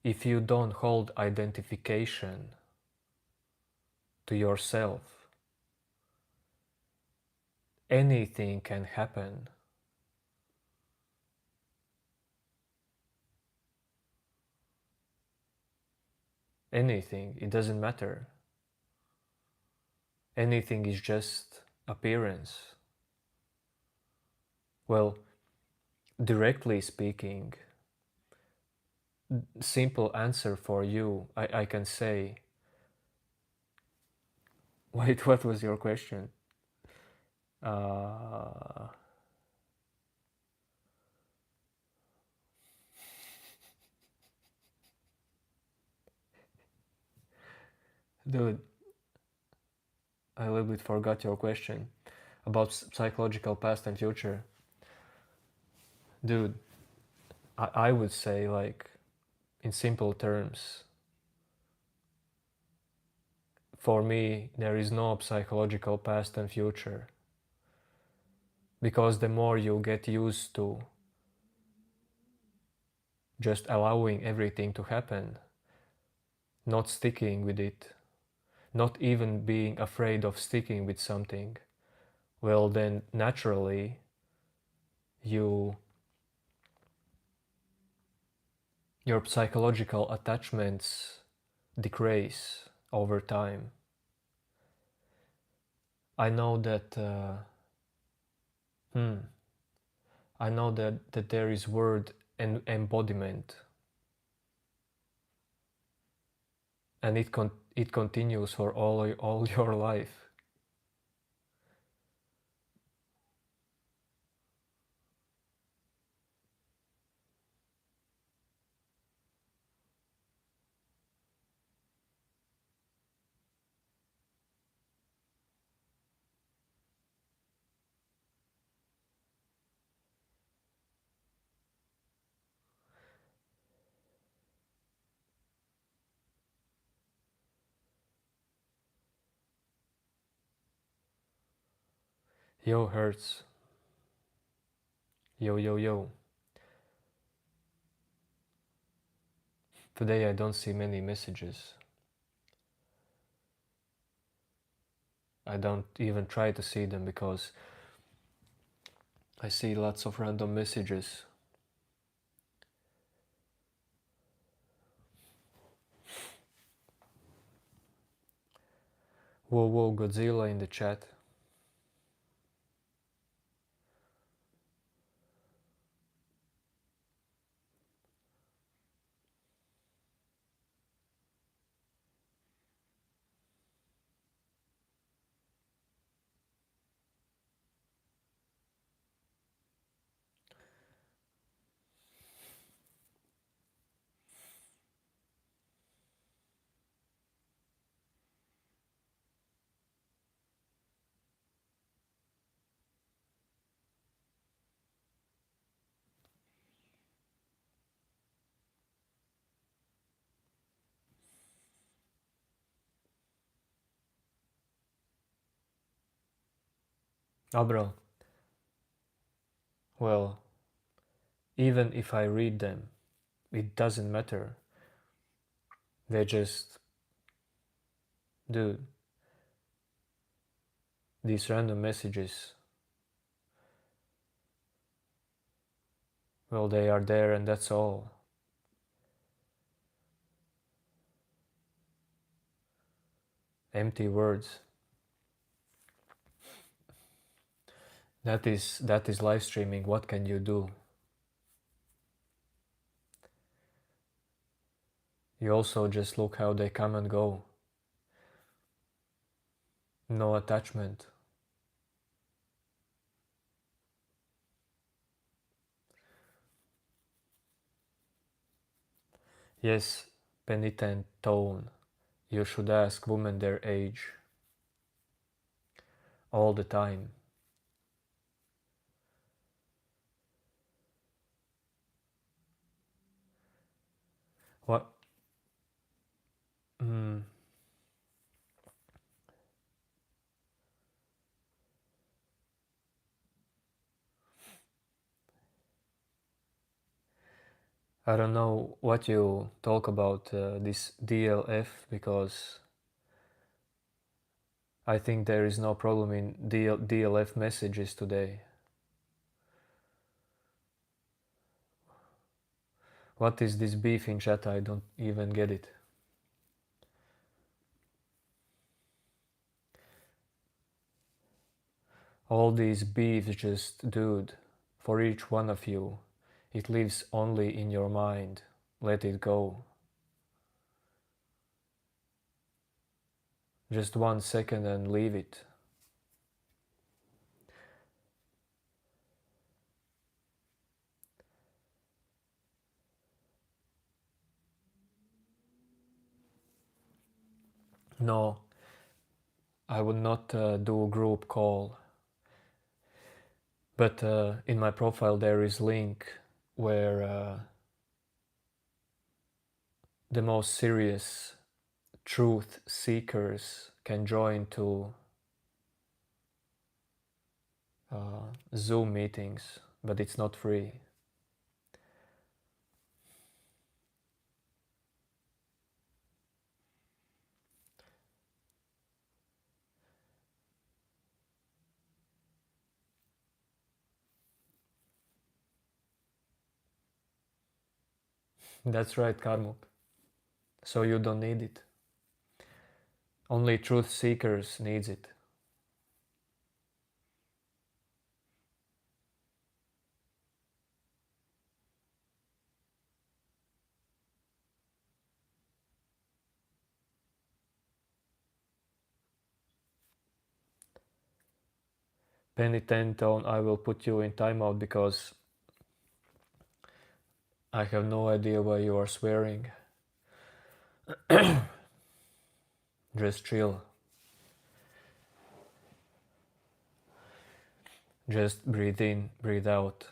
Speaker 1: If you don't hold identification to yourself, anything can happen. Anything, it doesn't matter. Anything is just appearance. Well, directly speaking, simple answer for you, I can say, wait, what was your question? Dude, I a little bit forgot your question about psychological past and future. Dude, I would say, like, in simple terms, for me, there is no psychological past and future. Because the more you get used to just allowing everything to happen, not sticking with it, not even being afraid of sticking with something, well, then naturally your psychological attachments decrease over time. I know that I know that there is word and embodiment, and it continues for all your life. Yo, Hertz. Yo, yo, yo. Today I don't see many messages. I don't even try to see them because I see lots of random messages. Whoa, whoa, Godzilla in the chat. Abra, well, even if I read them, it doesn't matter. They just, dude, these random messages, well, they are there and that's all. Empty words. That is live streaming. What can you do? You also just look how they come and go. No attachment. Yes, penitent tone. You should ask women their age. All the time. What? Mm, I don't know what you talk about this DLF, because I think there is no problem in DLF messages today. What is this beef in chat? I don't even get it. All these beefs, just, dude, for each one of you, it lives only in your mind. Let it go. Just 1 second and leave it. No, I would not do a group call. But in my profile there is link where the most serious truth seekers can join to Zoom meetings, but it's not free. That's right, Karmuk. So you don't need it. Only truth seekers needs it. Penitent tone, I will put you in timeout because I have no idea why you are swearing. Just chill. Just breathe in, breathe out.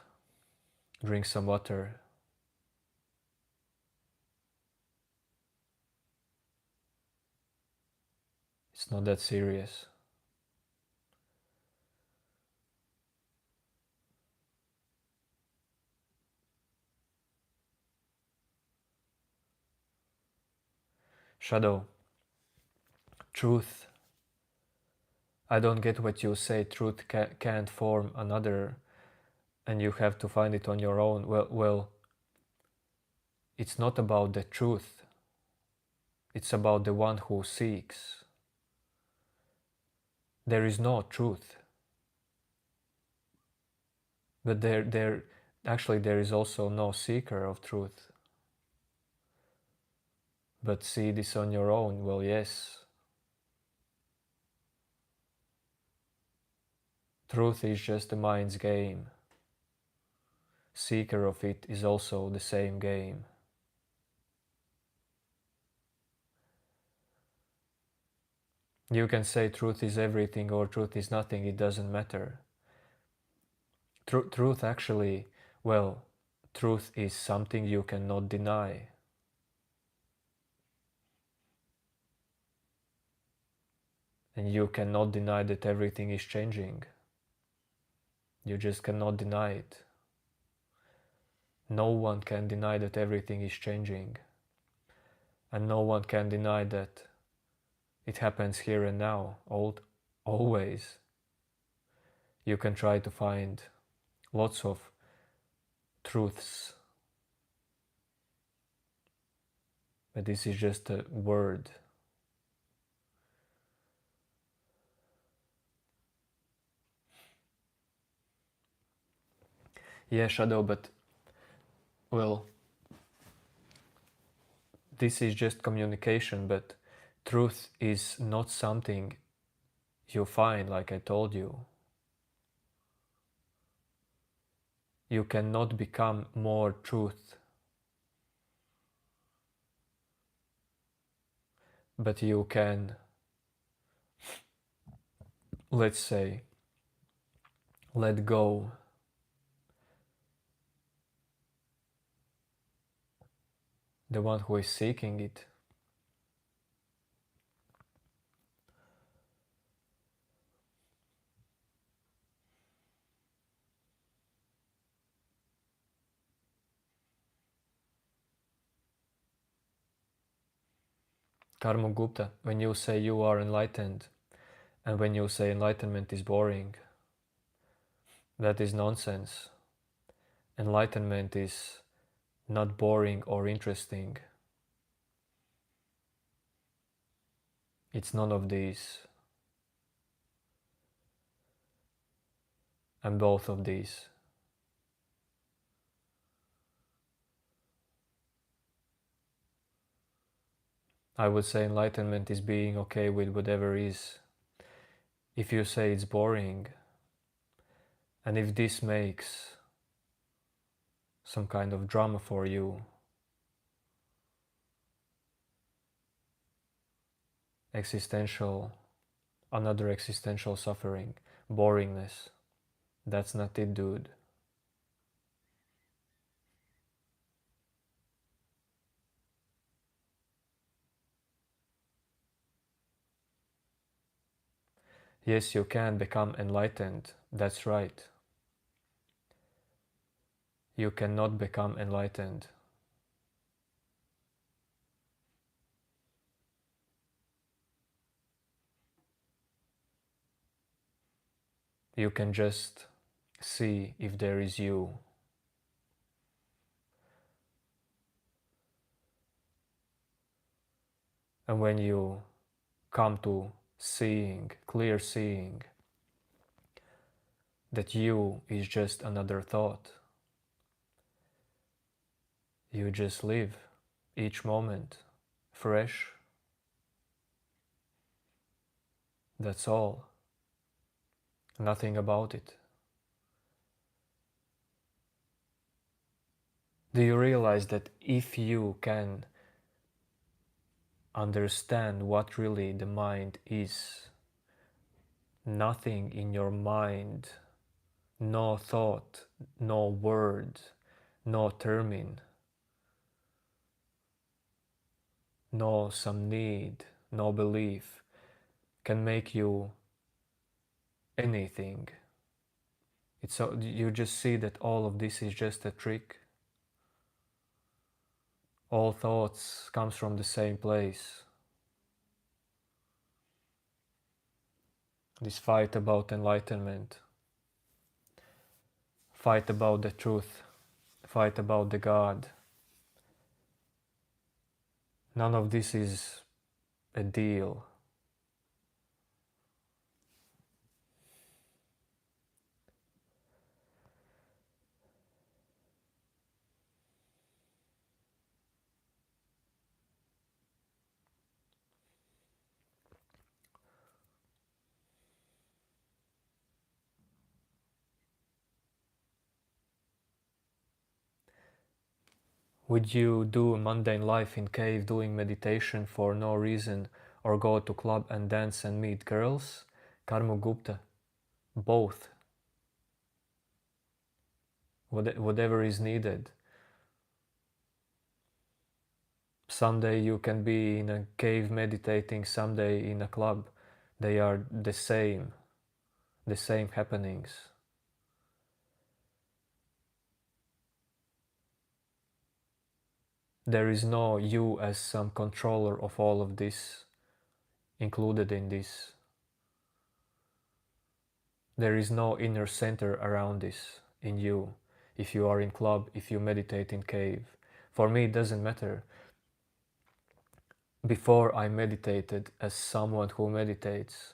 Speaker 1: Drink some water. It's not that serious. Shadow. Truth. I don't get what you say. Truth can't form another and you have to find it on your own. Well, it's not about the truth. It's about the one who seeks. There is no truth. But actually there is also no seeker of truth. But see this on your own. Well, yes. Truth is just the mind's game. Seeker of it is also the same game. You can say truth is everything or truth is nothing, it doesn't matter. Truth actually, well, truth is something you cannot deny. And you cannot deny that everything is changing. You just cannot deny it. No one can deny that everything is changing. And no one can deny that it happens here and now, always. You can try to find lots of truths, but this is just a word. Yeah, Shadow, but, well, this is just communication, but truth is not something you find, like I told you. You cannot become more truth, but you can, let's say, let go the one who is seeking it. Karma Gupta, when you say you are enlightened, and when you say enlightenment is boring, that is nonsense. Enlightenment is not boring or interesting. It's none of these. And both of these. I would say enlightenment is being okay with whatever is. If you say it's boring, and if this makes some kind of drama for you, another existential suffering, boringness, that's not it, dude. Yes, you can become enlightened, that's right. You cannot become enlightened. You can just see if there is you. And when you come to seeing, clear seeing, that you is just another thought, you just live each moment fresh. That's all. Nothing about it. Do you realize that if you can understand what really the mind is, nothing in your mind, no thought, no word, no termin, no some need, no belief can make you anything. You just see that all of this is just a trick. All thoughts comes from the same place. This fight about enlightenment, fight about the truth, fight about the God. None of this is a deal. Would you do a mundane life in cave doing meditation for no reason, or go to club and dance and meet girls? Karma Gupta, both. Whatever is needed. Someday you can be in a cave meditating, someday in a club. They are the same happenings. There is no you as some controller of all of this included in this. There is no inner center around this in you. If you are in club, if you meditate in cave. For me, it doesn't matter. Before I meditated as someone who meditates.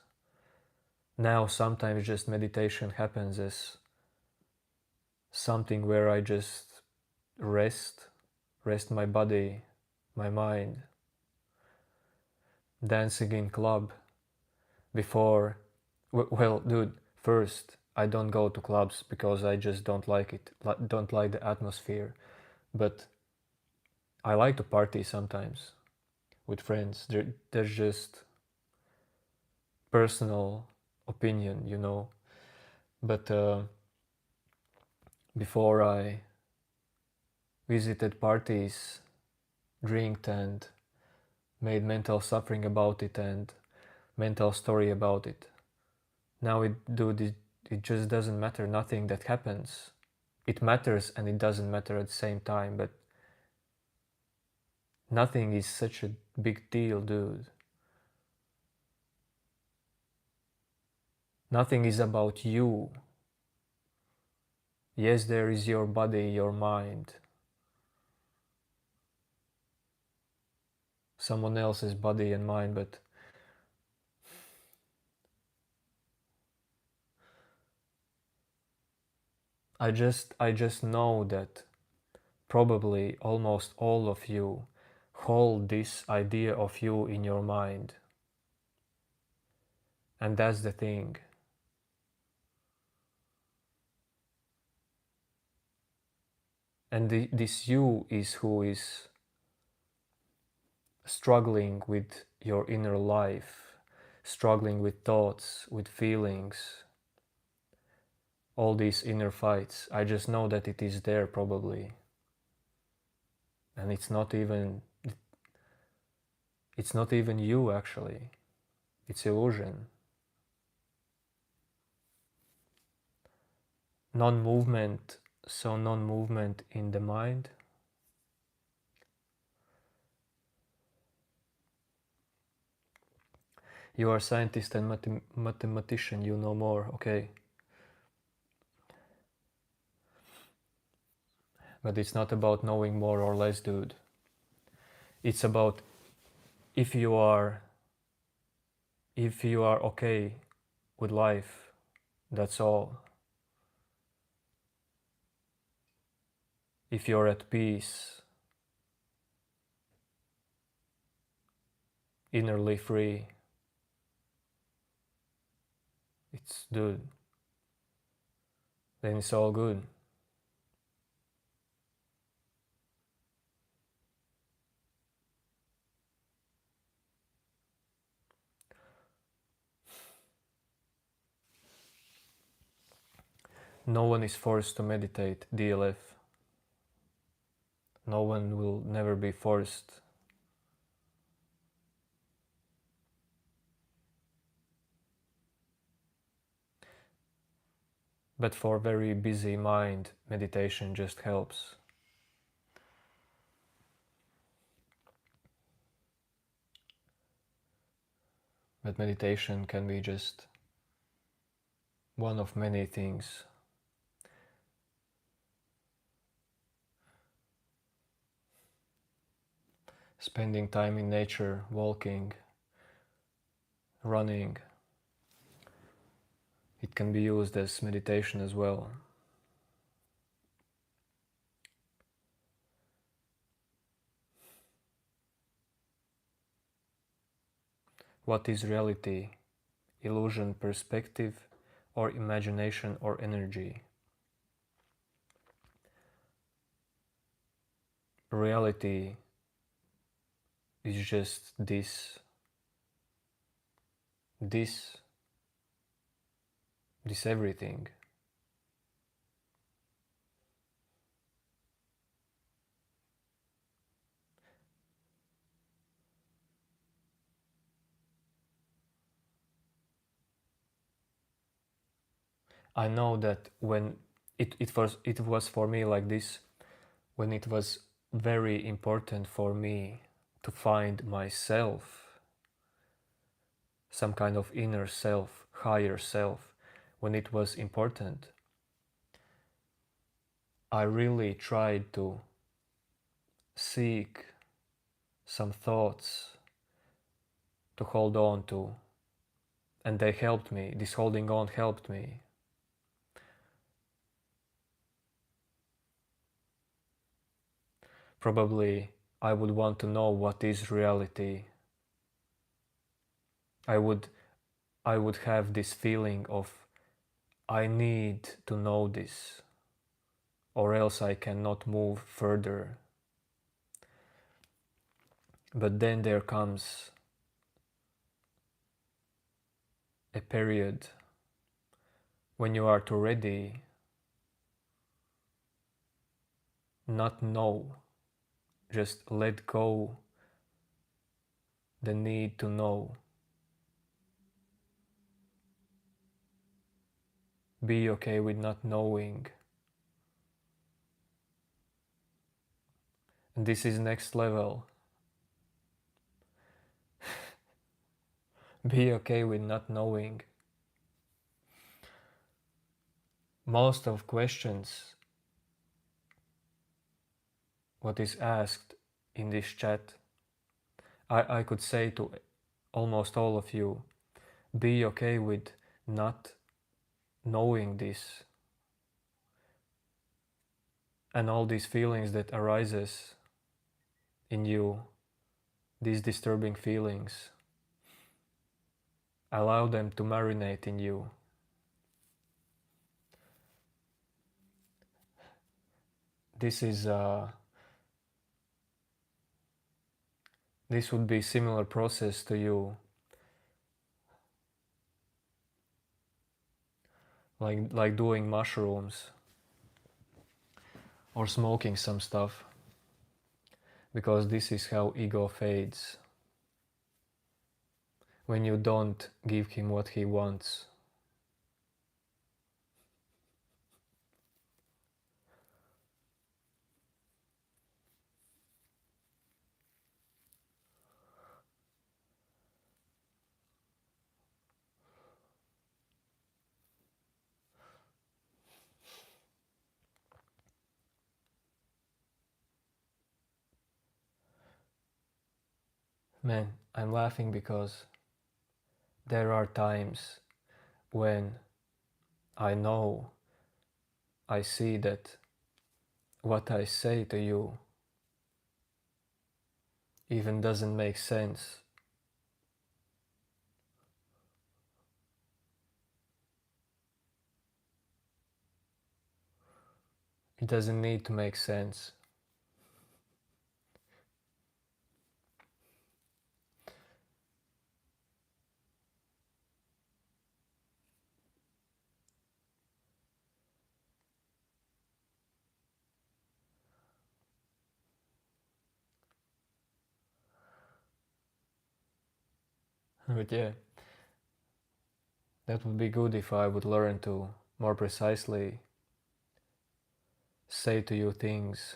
Speaker 1: Now sometimes just meditation happens as something where I just rest my body, my mind. Dancing in club before, well, dude, first, I don't go to clubs because I just don't like it, don't like the atmosphere. But I like to party sometimes with friends. There's just personal opinion, you know. But before I visited parties, drinked and made mental suffering about it and mental story about it. Now it just doesn't matter, nothing that happens. It matters and it doesn't matter at the same time, but nothing is such a big deal, dude. Nothing is about you. Yes, there is your body, your mind, someone else's body and mind, but I just know that probably almost all of you hold this idea of you in your mind. And that's the thing. And this you is who is struggling with your inner life, struggling with thoughts, with feelings, all these inner fights. I just know that it is there probably. And it's not even you actually. It's illusion. Non-movement, so non-movement in the mind. You are a scientist and mathematician, you know more, okay. But it's not about knowing more or less, dude. It's about if you are okay with life, that's all. If you're at peace, innerly free, it's dude, then it's all good. No one is forced to meditate, DLF. No one will never be forced. But for very busy mind, meditation just helps. But meditation can be just one of many things. Spending time in nature, walking, running, it can be used as meditation as well. What is reality? Illusion, perspective, or imagination or energy? Reality is just this everything. I know that when it was for me like this, when it was very important for me to find myself, some kind of inner self, higher self, when it was important, I really tried to seek some thoughts to hold on to, and they helped me. This holding on helped me. Probably I would want to know what is reality. I would have this feeling of I need to know this, or else I cannot move further. But then there comes a period when you are too ready not know, just let go the need to know. Be okay with not knowing. And this is next level. Be okay with not knowing. Most of questions what is asked in this chat, I could say to almost all of you, be okay with not knowing this, and all these feelings that arises in you, these disturbing feelings, allow them to marinate in you. This would be similar process to you, like doing mushrooms or smoking some stuff, because this is how ego fades. When you don't give him what he wants. Man, I'm laughing because there are times when I know, I see that what I say to you even doesn't make sense. It doesn't need to make sense. But yeah, that would be good if I would learn to more precisely say to you things.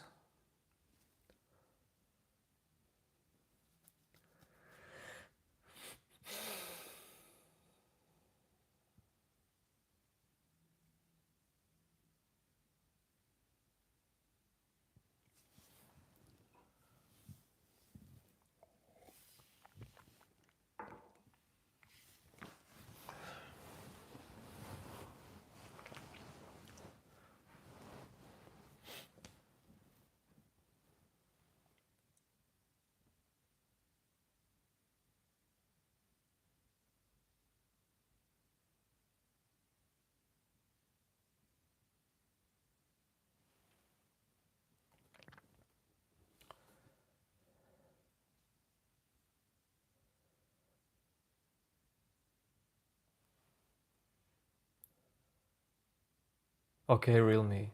Speaker 1: Okay, real me,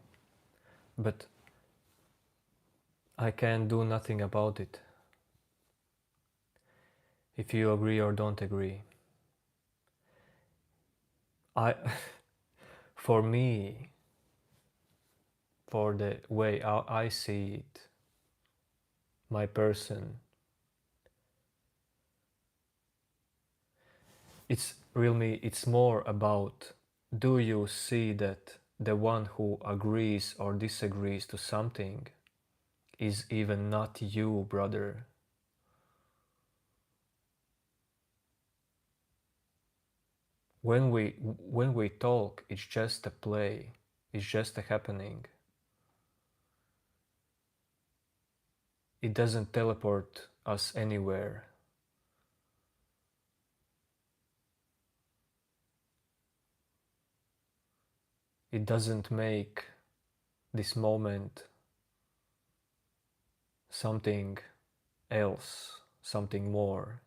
Speaker 1: but I can't do nothing about it. If you agree or don't agree. For me, for the way I see it, my person. It's more about, do you see that the one who agrees or disagrees to something is even not you, brother? When we talk, it's just a play, it's just a happening. It doesn't teleport us anywhere. It doesn't make this moment something else, something more.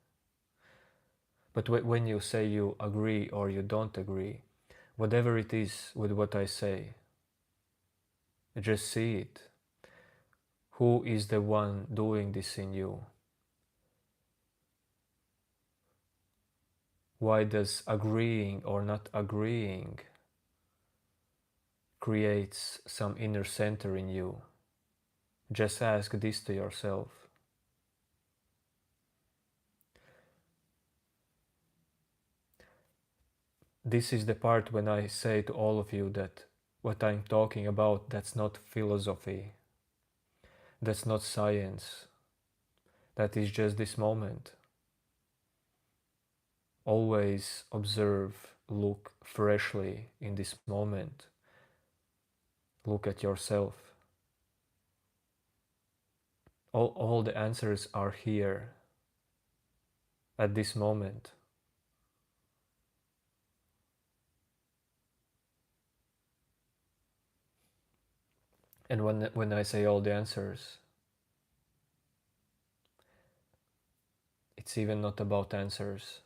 Speaker 1: But when you say you agree or you don't agree, whatever it is with what I say, just see it. Who is the one doing this in you? Why does agreeing or not agreeing creates some inner center in you? Just ask this to yourself. This is the part when I say to all of you that what I'm talking about, that's not philosophy, that's not science, that is just this moment. Always observe, look freshly in this moment. Look at yourself. All the answers are here at this moment. And when I say all the answers, it's even not about answers.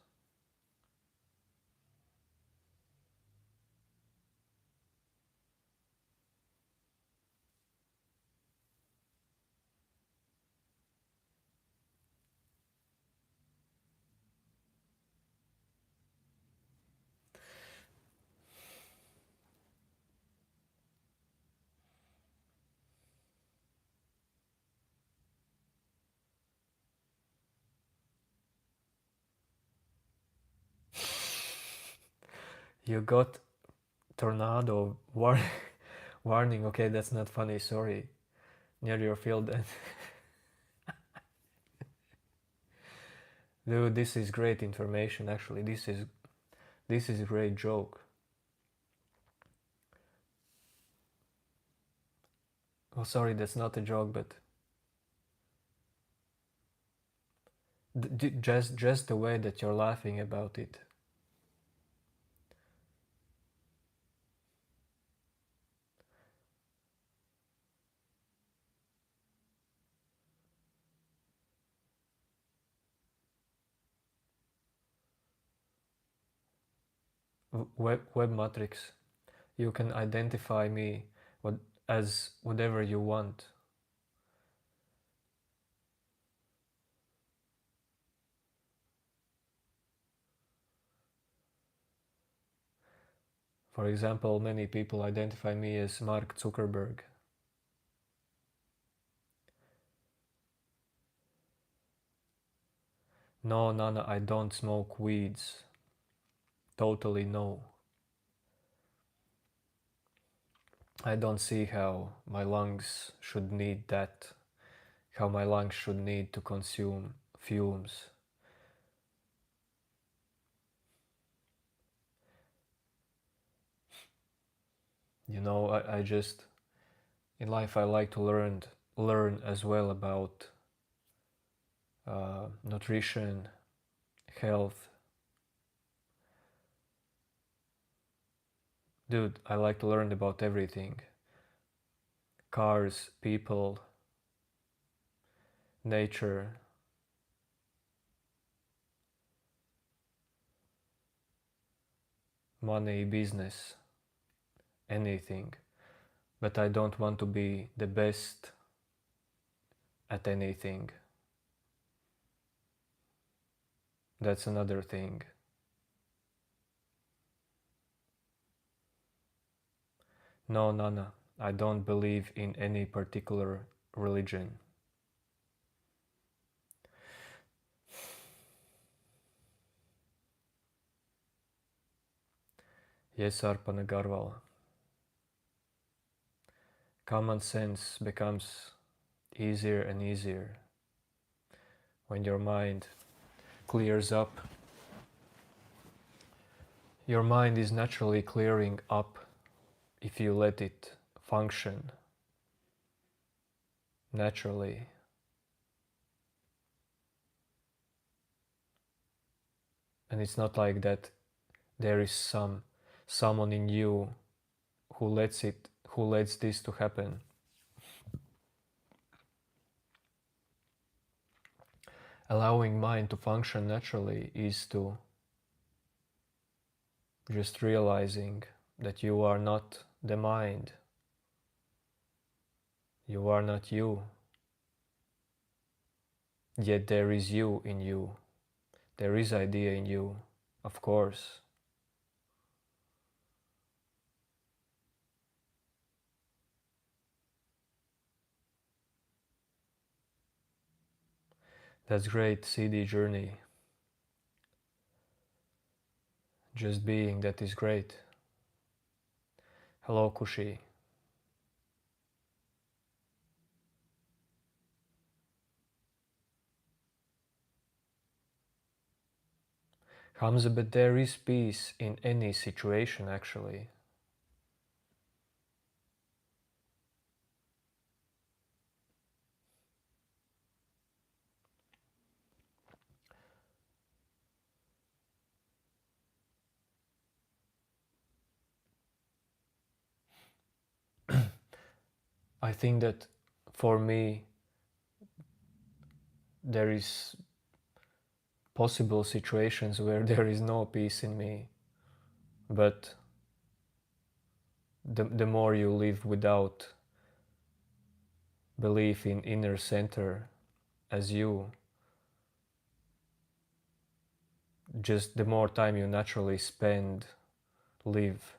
Speaker 1: You got tornado warning. Okay, that's not funny, sorry. Near your field then. Dude, this is great information actually. This is a great joke. Oh, sorry, that's not a joke, but just the way that you're laughing about it. Web matrix. You can identify me as whatever you want. For example, many people identify me as Mark Zuckerberg. No, Nana, I don't smoke weeds. Totally no. I don't see how my lungs should need that, how my lungs should need to consume fumes. You know, I just, in life I like to learn as well about nutrition, health. Dude, I like to learn about everything. Cars, people, nature. Money, business, anything. But I don't want to be the best at anything. That's another thing. No, Nana, I don't believe in any particular religion. Yes, Arpana Garvala. Common sense becomes easier and easier when your mind clears up. Your mind is naturally clearing up if you let it function naturally. And it's not like that there is someone in you who lets this to happen. Allowing mind to function naturally is to just realizing that you are not the mind. You are not you. Yet there is you in you. There is idea in you, of course. That's great, CD journey. Just being, that is great. Hello, Kushi. Hamza, but there is peace in any situation actually. I think that for me there is possible situations where there is no peace in me, but the more you live without belief in inner center as you, just the more time you naturally spend, live,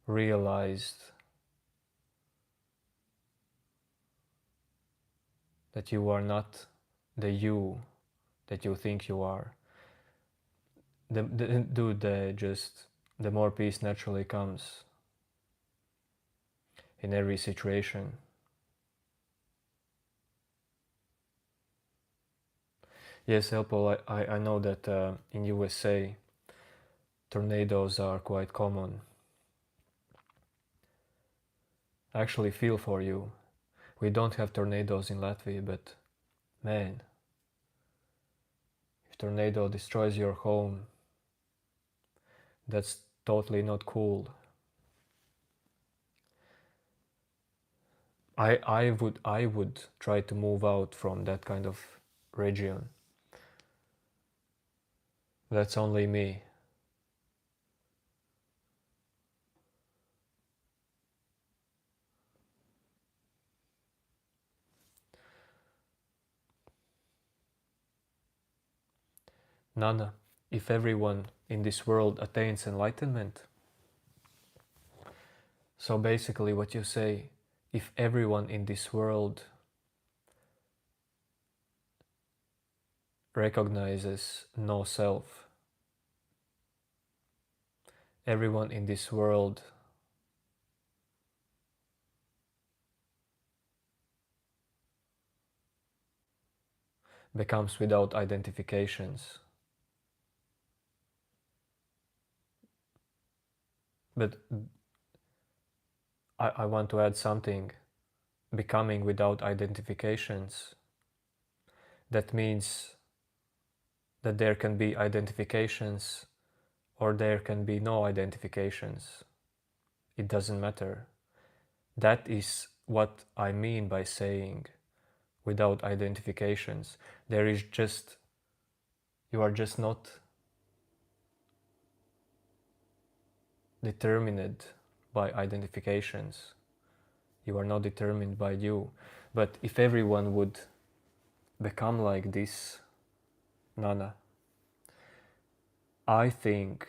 Speaker 1: realized that you are not the you that you think you are. The more peace naturally comes in every situation. Yes, Elpo, I know that in USA tornadoes are quite common. I actually feel for you. We don't have tornadoes in Latvia, but man, if tornado destroys your home, that's totally not cool. I would try to move out from that kind of region. That's only me. Nana, if everyone in this world attains enlightenment, so basically what you say, if everyone in this world recognizes no self, everyone in this world becomes without identifications. But I want to add something. Becoming without identifications, that means that there can be identifications or there can be no identifications. It doesn't matter. That is what I mean by saying without identifications. There is just, you are just not determined by identifications. You are not determined by you. But if everyone would become like this, Nana, I think,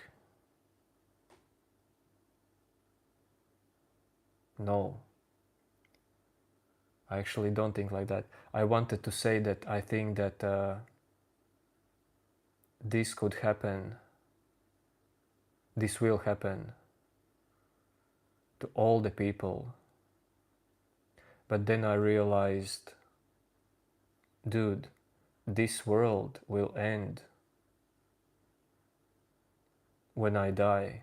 Speaker 1: no, I actually don't think like that. I wanted to say that I think that this could happen, this will happen to all the people. But then I realized, dude, this world will end when I die.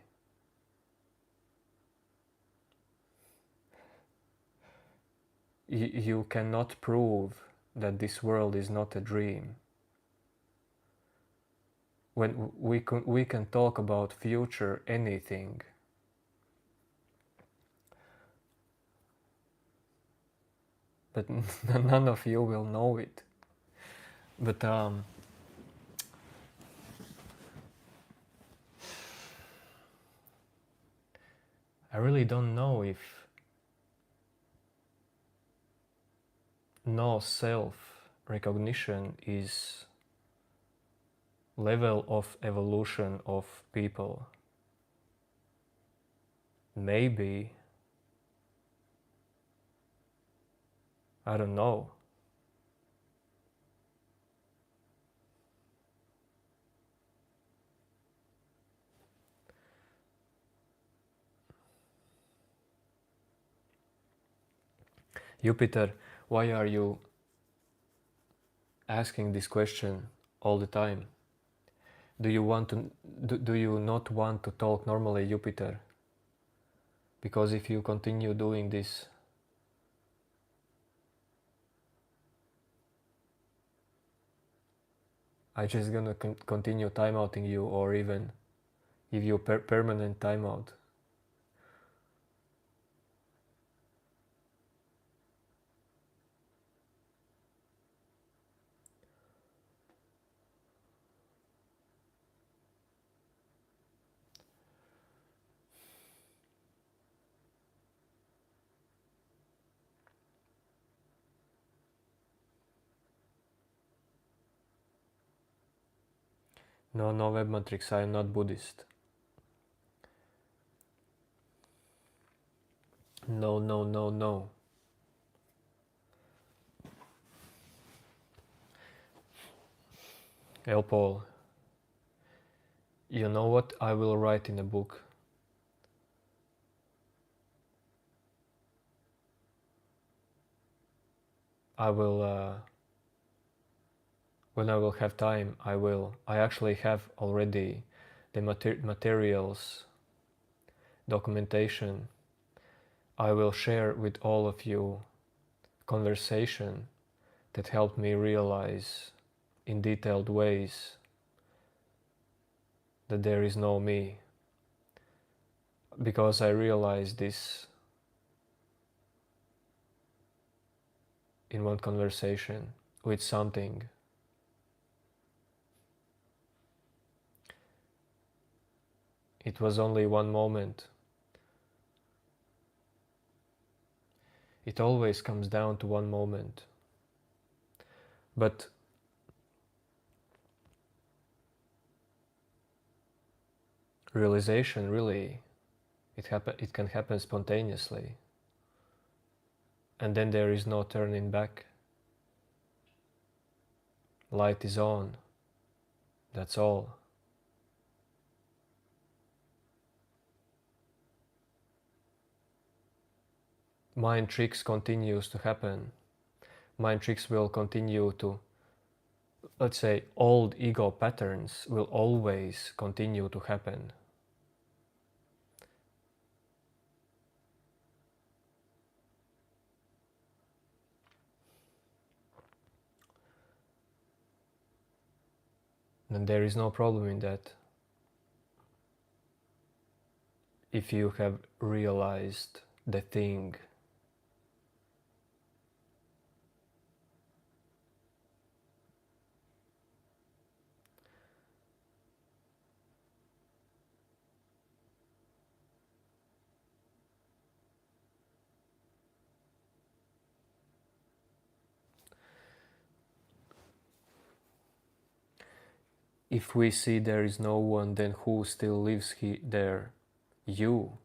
Speaker 1: You cannot prove that this world is not a dream. When we can talk about future anything, but none of you will know it. But I really don't know if no self-recognition is level of evolution of people. Maybe, I don't know. Jupiter, why are you asking this question all the time? Do you not want to talk normally, Jupiter? Because if you continue doing this, I'm just gonna continue timeouting you, or even give you permanent timeout. No, no, Web Matrix, I am not Buddhist. No, no, no, no. El Paul, you know what I will write in a book? I will, when I will have time, I will. I actually have already the materials, documentation. I will share with all of you conversation that helped me realize in detailed ways that there is no me. Because I realized this in one conversation with something. It was only one moment. It always comes down to one moment. But realization, really, it can happen spontaneously. And then there is no turning back. Light is on. That's all. Mind tricks continues to happen. Mind tricks will continue to, let's say, old ego patterns will always continue to happen. And there is no problem in that. If you have realized the thing. If we see there is no one, then who still lives there? You.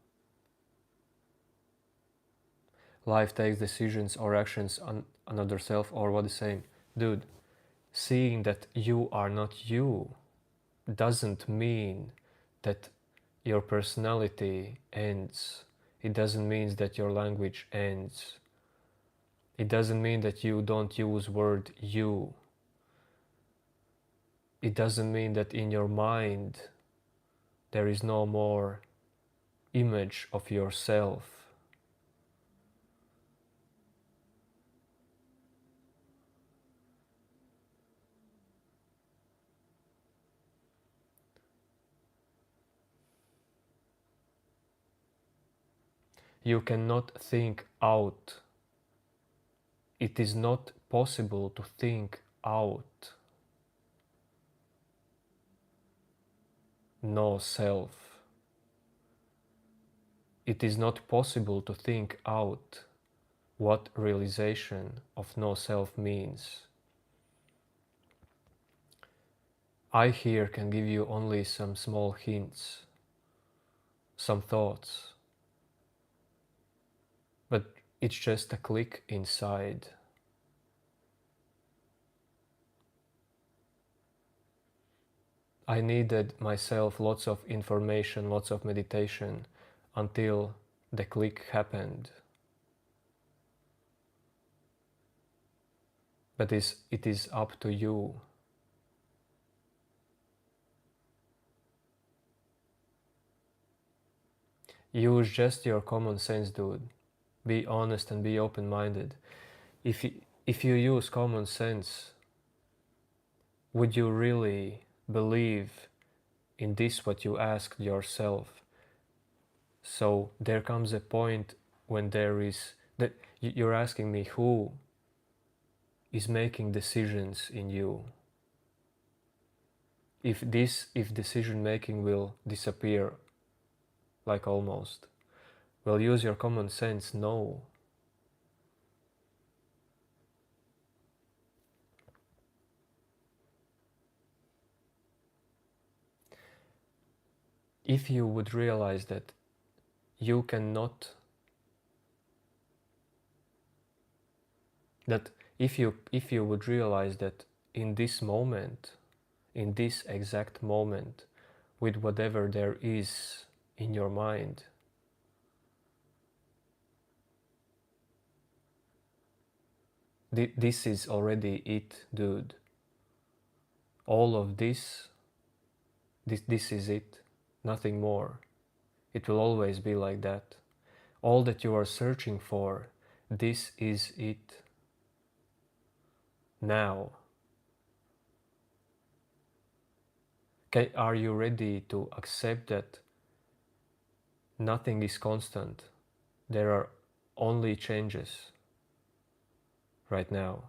Speaker 1: Life takes decisions or actions on another self, or what the same. Dude, seeing that you are not you doesn't mean that your personality ends. It doesn't mean that your language ends. It doesn't mean that you don't use word you. It doesn't mean that in your mind there is no more image of yourself. You cannot think out. It is not possible to think out no self. It is not possible to think out what realization of no self means. I here can give you only some small hints, some thoughts, but it's just a click inside. I needed myself lots of information, lots of meditation until the click happened. But it is up to you. Use just your common sense, dude. Be honest and be open-minded. If you use common sense, would you really believe in this what you asked yourself? So there comes a point when there is that you're asking me who is making decisions in you. If decision making will disappear, like almost, well, use your common sense. No. If you would realize that you cannot, that if you would realize that in this moment, in this exact moment, with whatever there is in your mind, this is already it, dude. All of this is it, nothing more. It will always be like that. All that you are searching for, this is it. Now. Are you ready to accept that nothing is constant? There are only changes right now.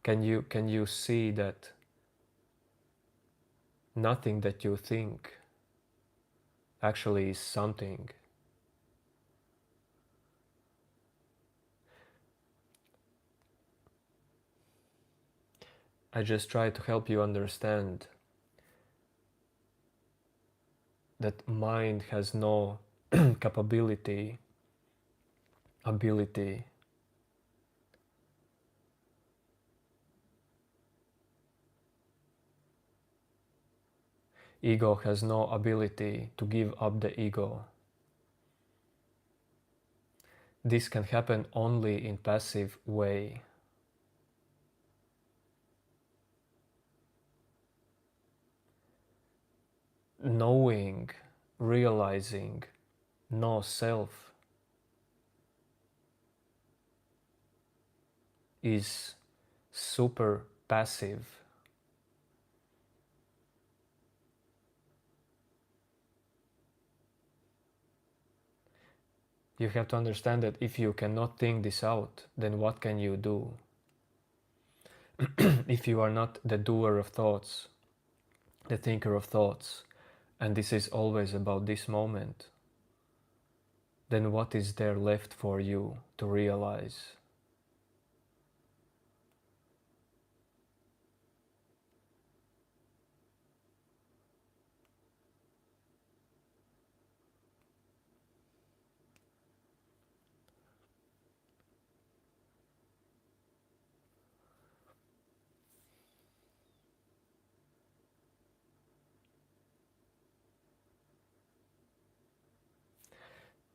Speaker 1: Can you see that nothing that you think actually is something? I just try to help you understand that mind has no capability, ability. Ego has no ability to give up the ego. This can happen only in passive way. Knowing, realizing no self is super passive. You have to understand that if you cannot think this out, then what can you do? If you are not the doer of thoughts, the thinker of thoughts, and this is always about this moment, then what is there left for you to realize?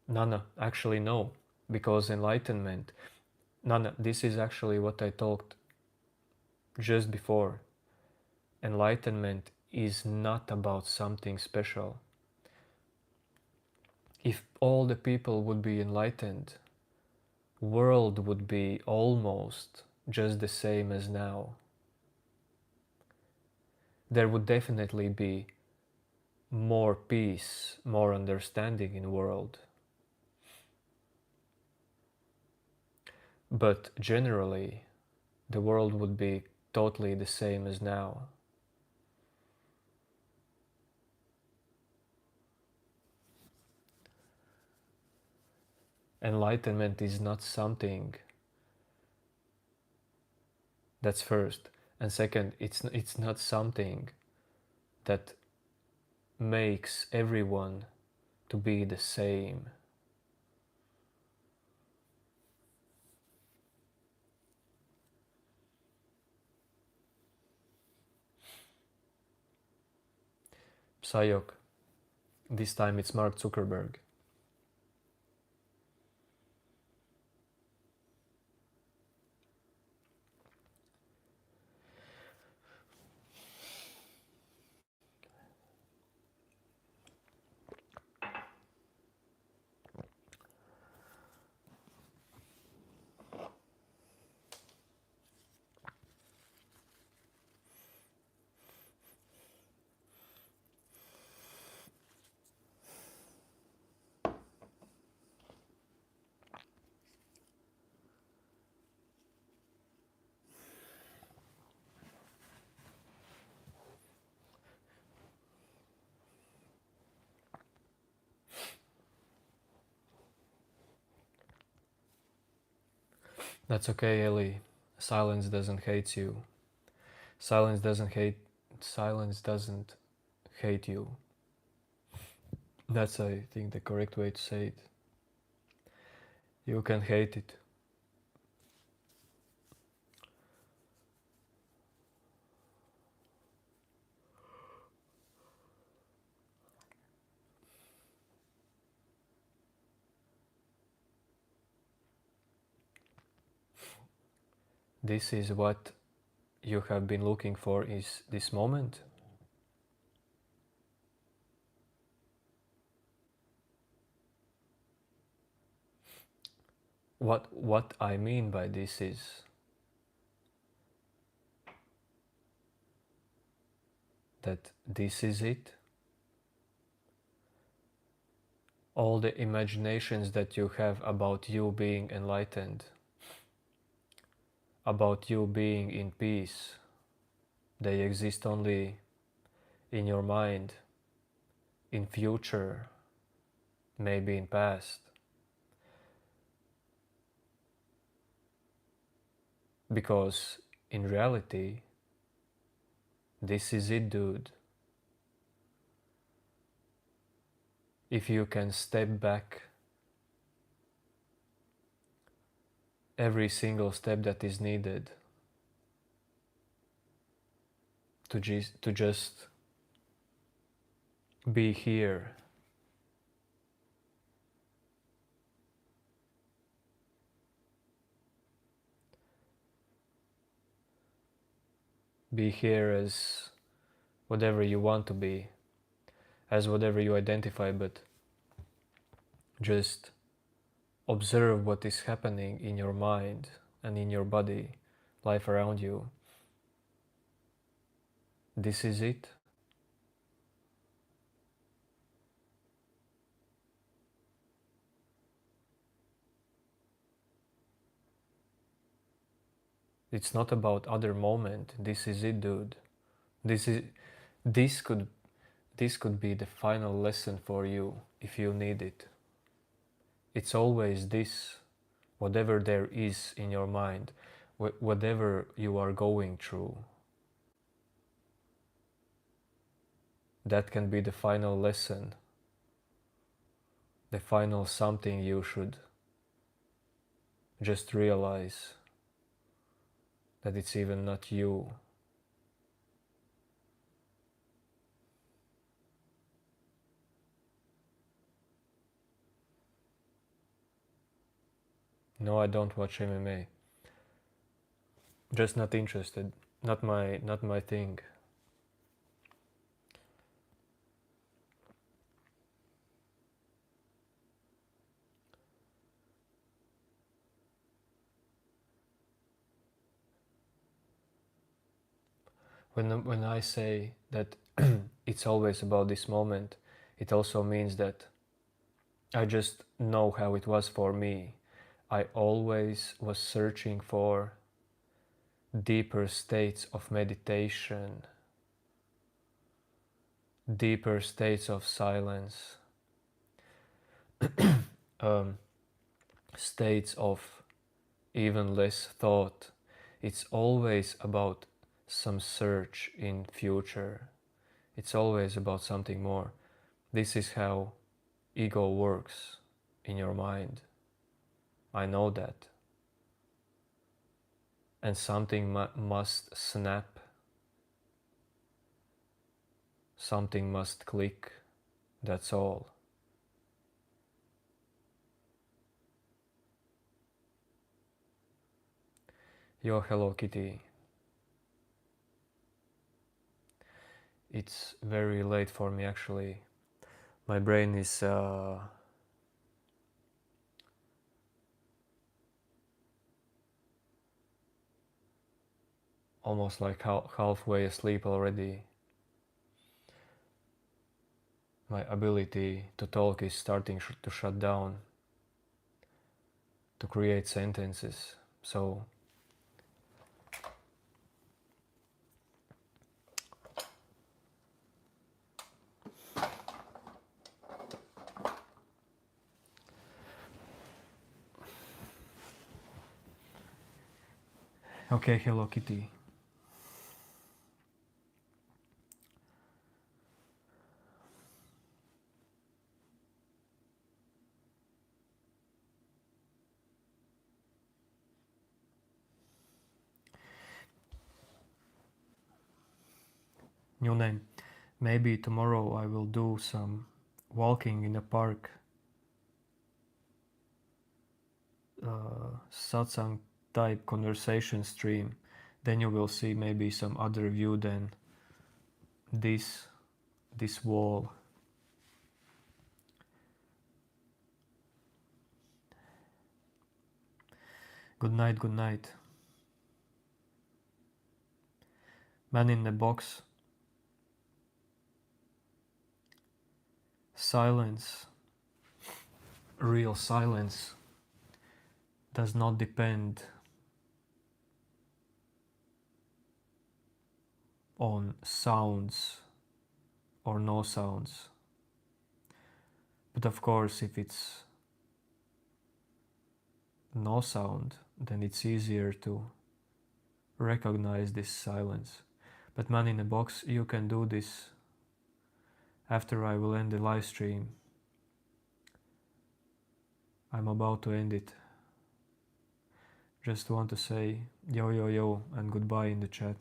Speaker 1: Nana, actually no, because enlightenment, Nana, this is actually what I talked just before. Enlightenment is not about something special. If all the people would be enlightened, world would be almost just the same as now. There would definitely be more peace, more understanding in world. But generally, the world would be totally the same as now. Enlightenment is not something that's first. And second, it's not something that makes everyone to be the same. Psyok, this time it's Mark Zuckerberg. That's okay, Ellie. Silence doesn't hate you. Silence doesn't hate silence doesn't hate you. That's, I think, the correct way to say it. You can hate it. This is what you have been looking for, is this moment. What I mean by this is that this is it. All the imaginations that you have about you being enlightened, about you being in peace, they exist only in your mind, in future, maybe in past. Because in reality, this is it, dude. If you can step back every single step that is needed to just be here, be here as whatever you want to be, as whatever you identify, but just observe what is happening in your mind and in your body, life around you. This is it. It's not about other moment. This is it, dude. This is this could this could be the final lesson for you if you need it. It's always this, whatever there is in your mind, whatever you are going through. That can be the final lesson, the final something you should just realize that it's even not you. No, I don't watch MMA. Just not interested. Not my thing. When I say that it's always about this moment, it also means that I just know how it was for me. I always was searching for deeper states of meditation, deeper states of silence, um, states of even less thought. It's always about some search in future. It's always about something more. This is how ego works in your mind. I know that. And something must snap. Something must click. That's all. Yo, Hello Kitty. It's very late for me actually. My brain is almost like halfway asleep already. My ability to talk is starting to shut down, to create sentences. So okay, Hello Kitty. New name. Maybe tomorrow I will do some walking in a park, satsang type conversation stream. Then you will see maybe some other view than this wall. Good night, good night. Man in the box. Silence, real silence, does not depend on sounds or no sounds. But of course, if it's no sound, then it's easier to recognize this silence. But man in a box, you can do this after I will end the live stream. I'm about to end it. Just want to say yo yo yo and goodbye in the chat.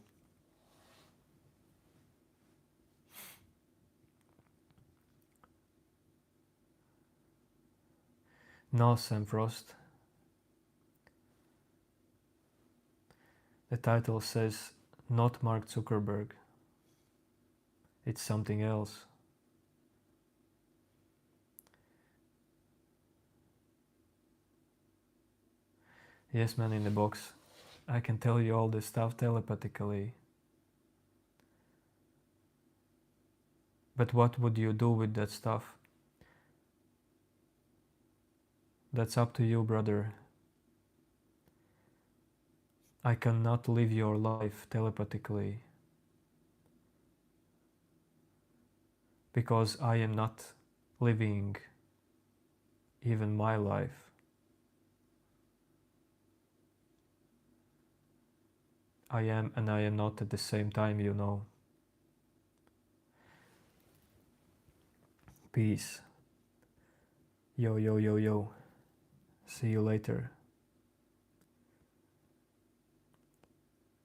Speaker 1: No, Sam Frost. The title says not Mark Zuckerberg. It's something else. Yes, man in the box. I can tell you all this stuff telepathically. But what would you do with that stuff? That's up to you, brother. I cannot live your life telepathically. Because I am not living even my life. I am and I am not at the same time, you know. Peace. Yo, yo, yo, yo. See you later.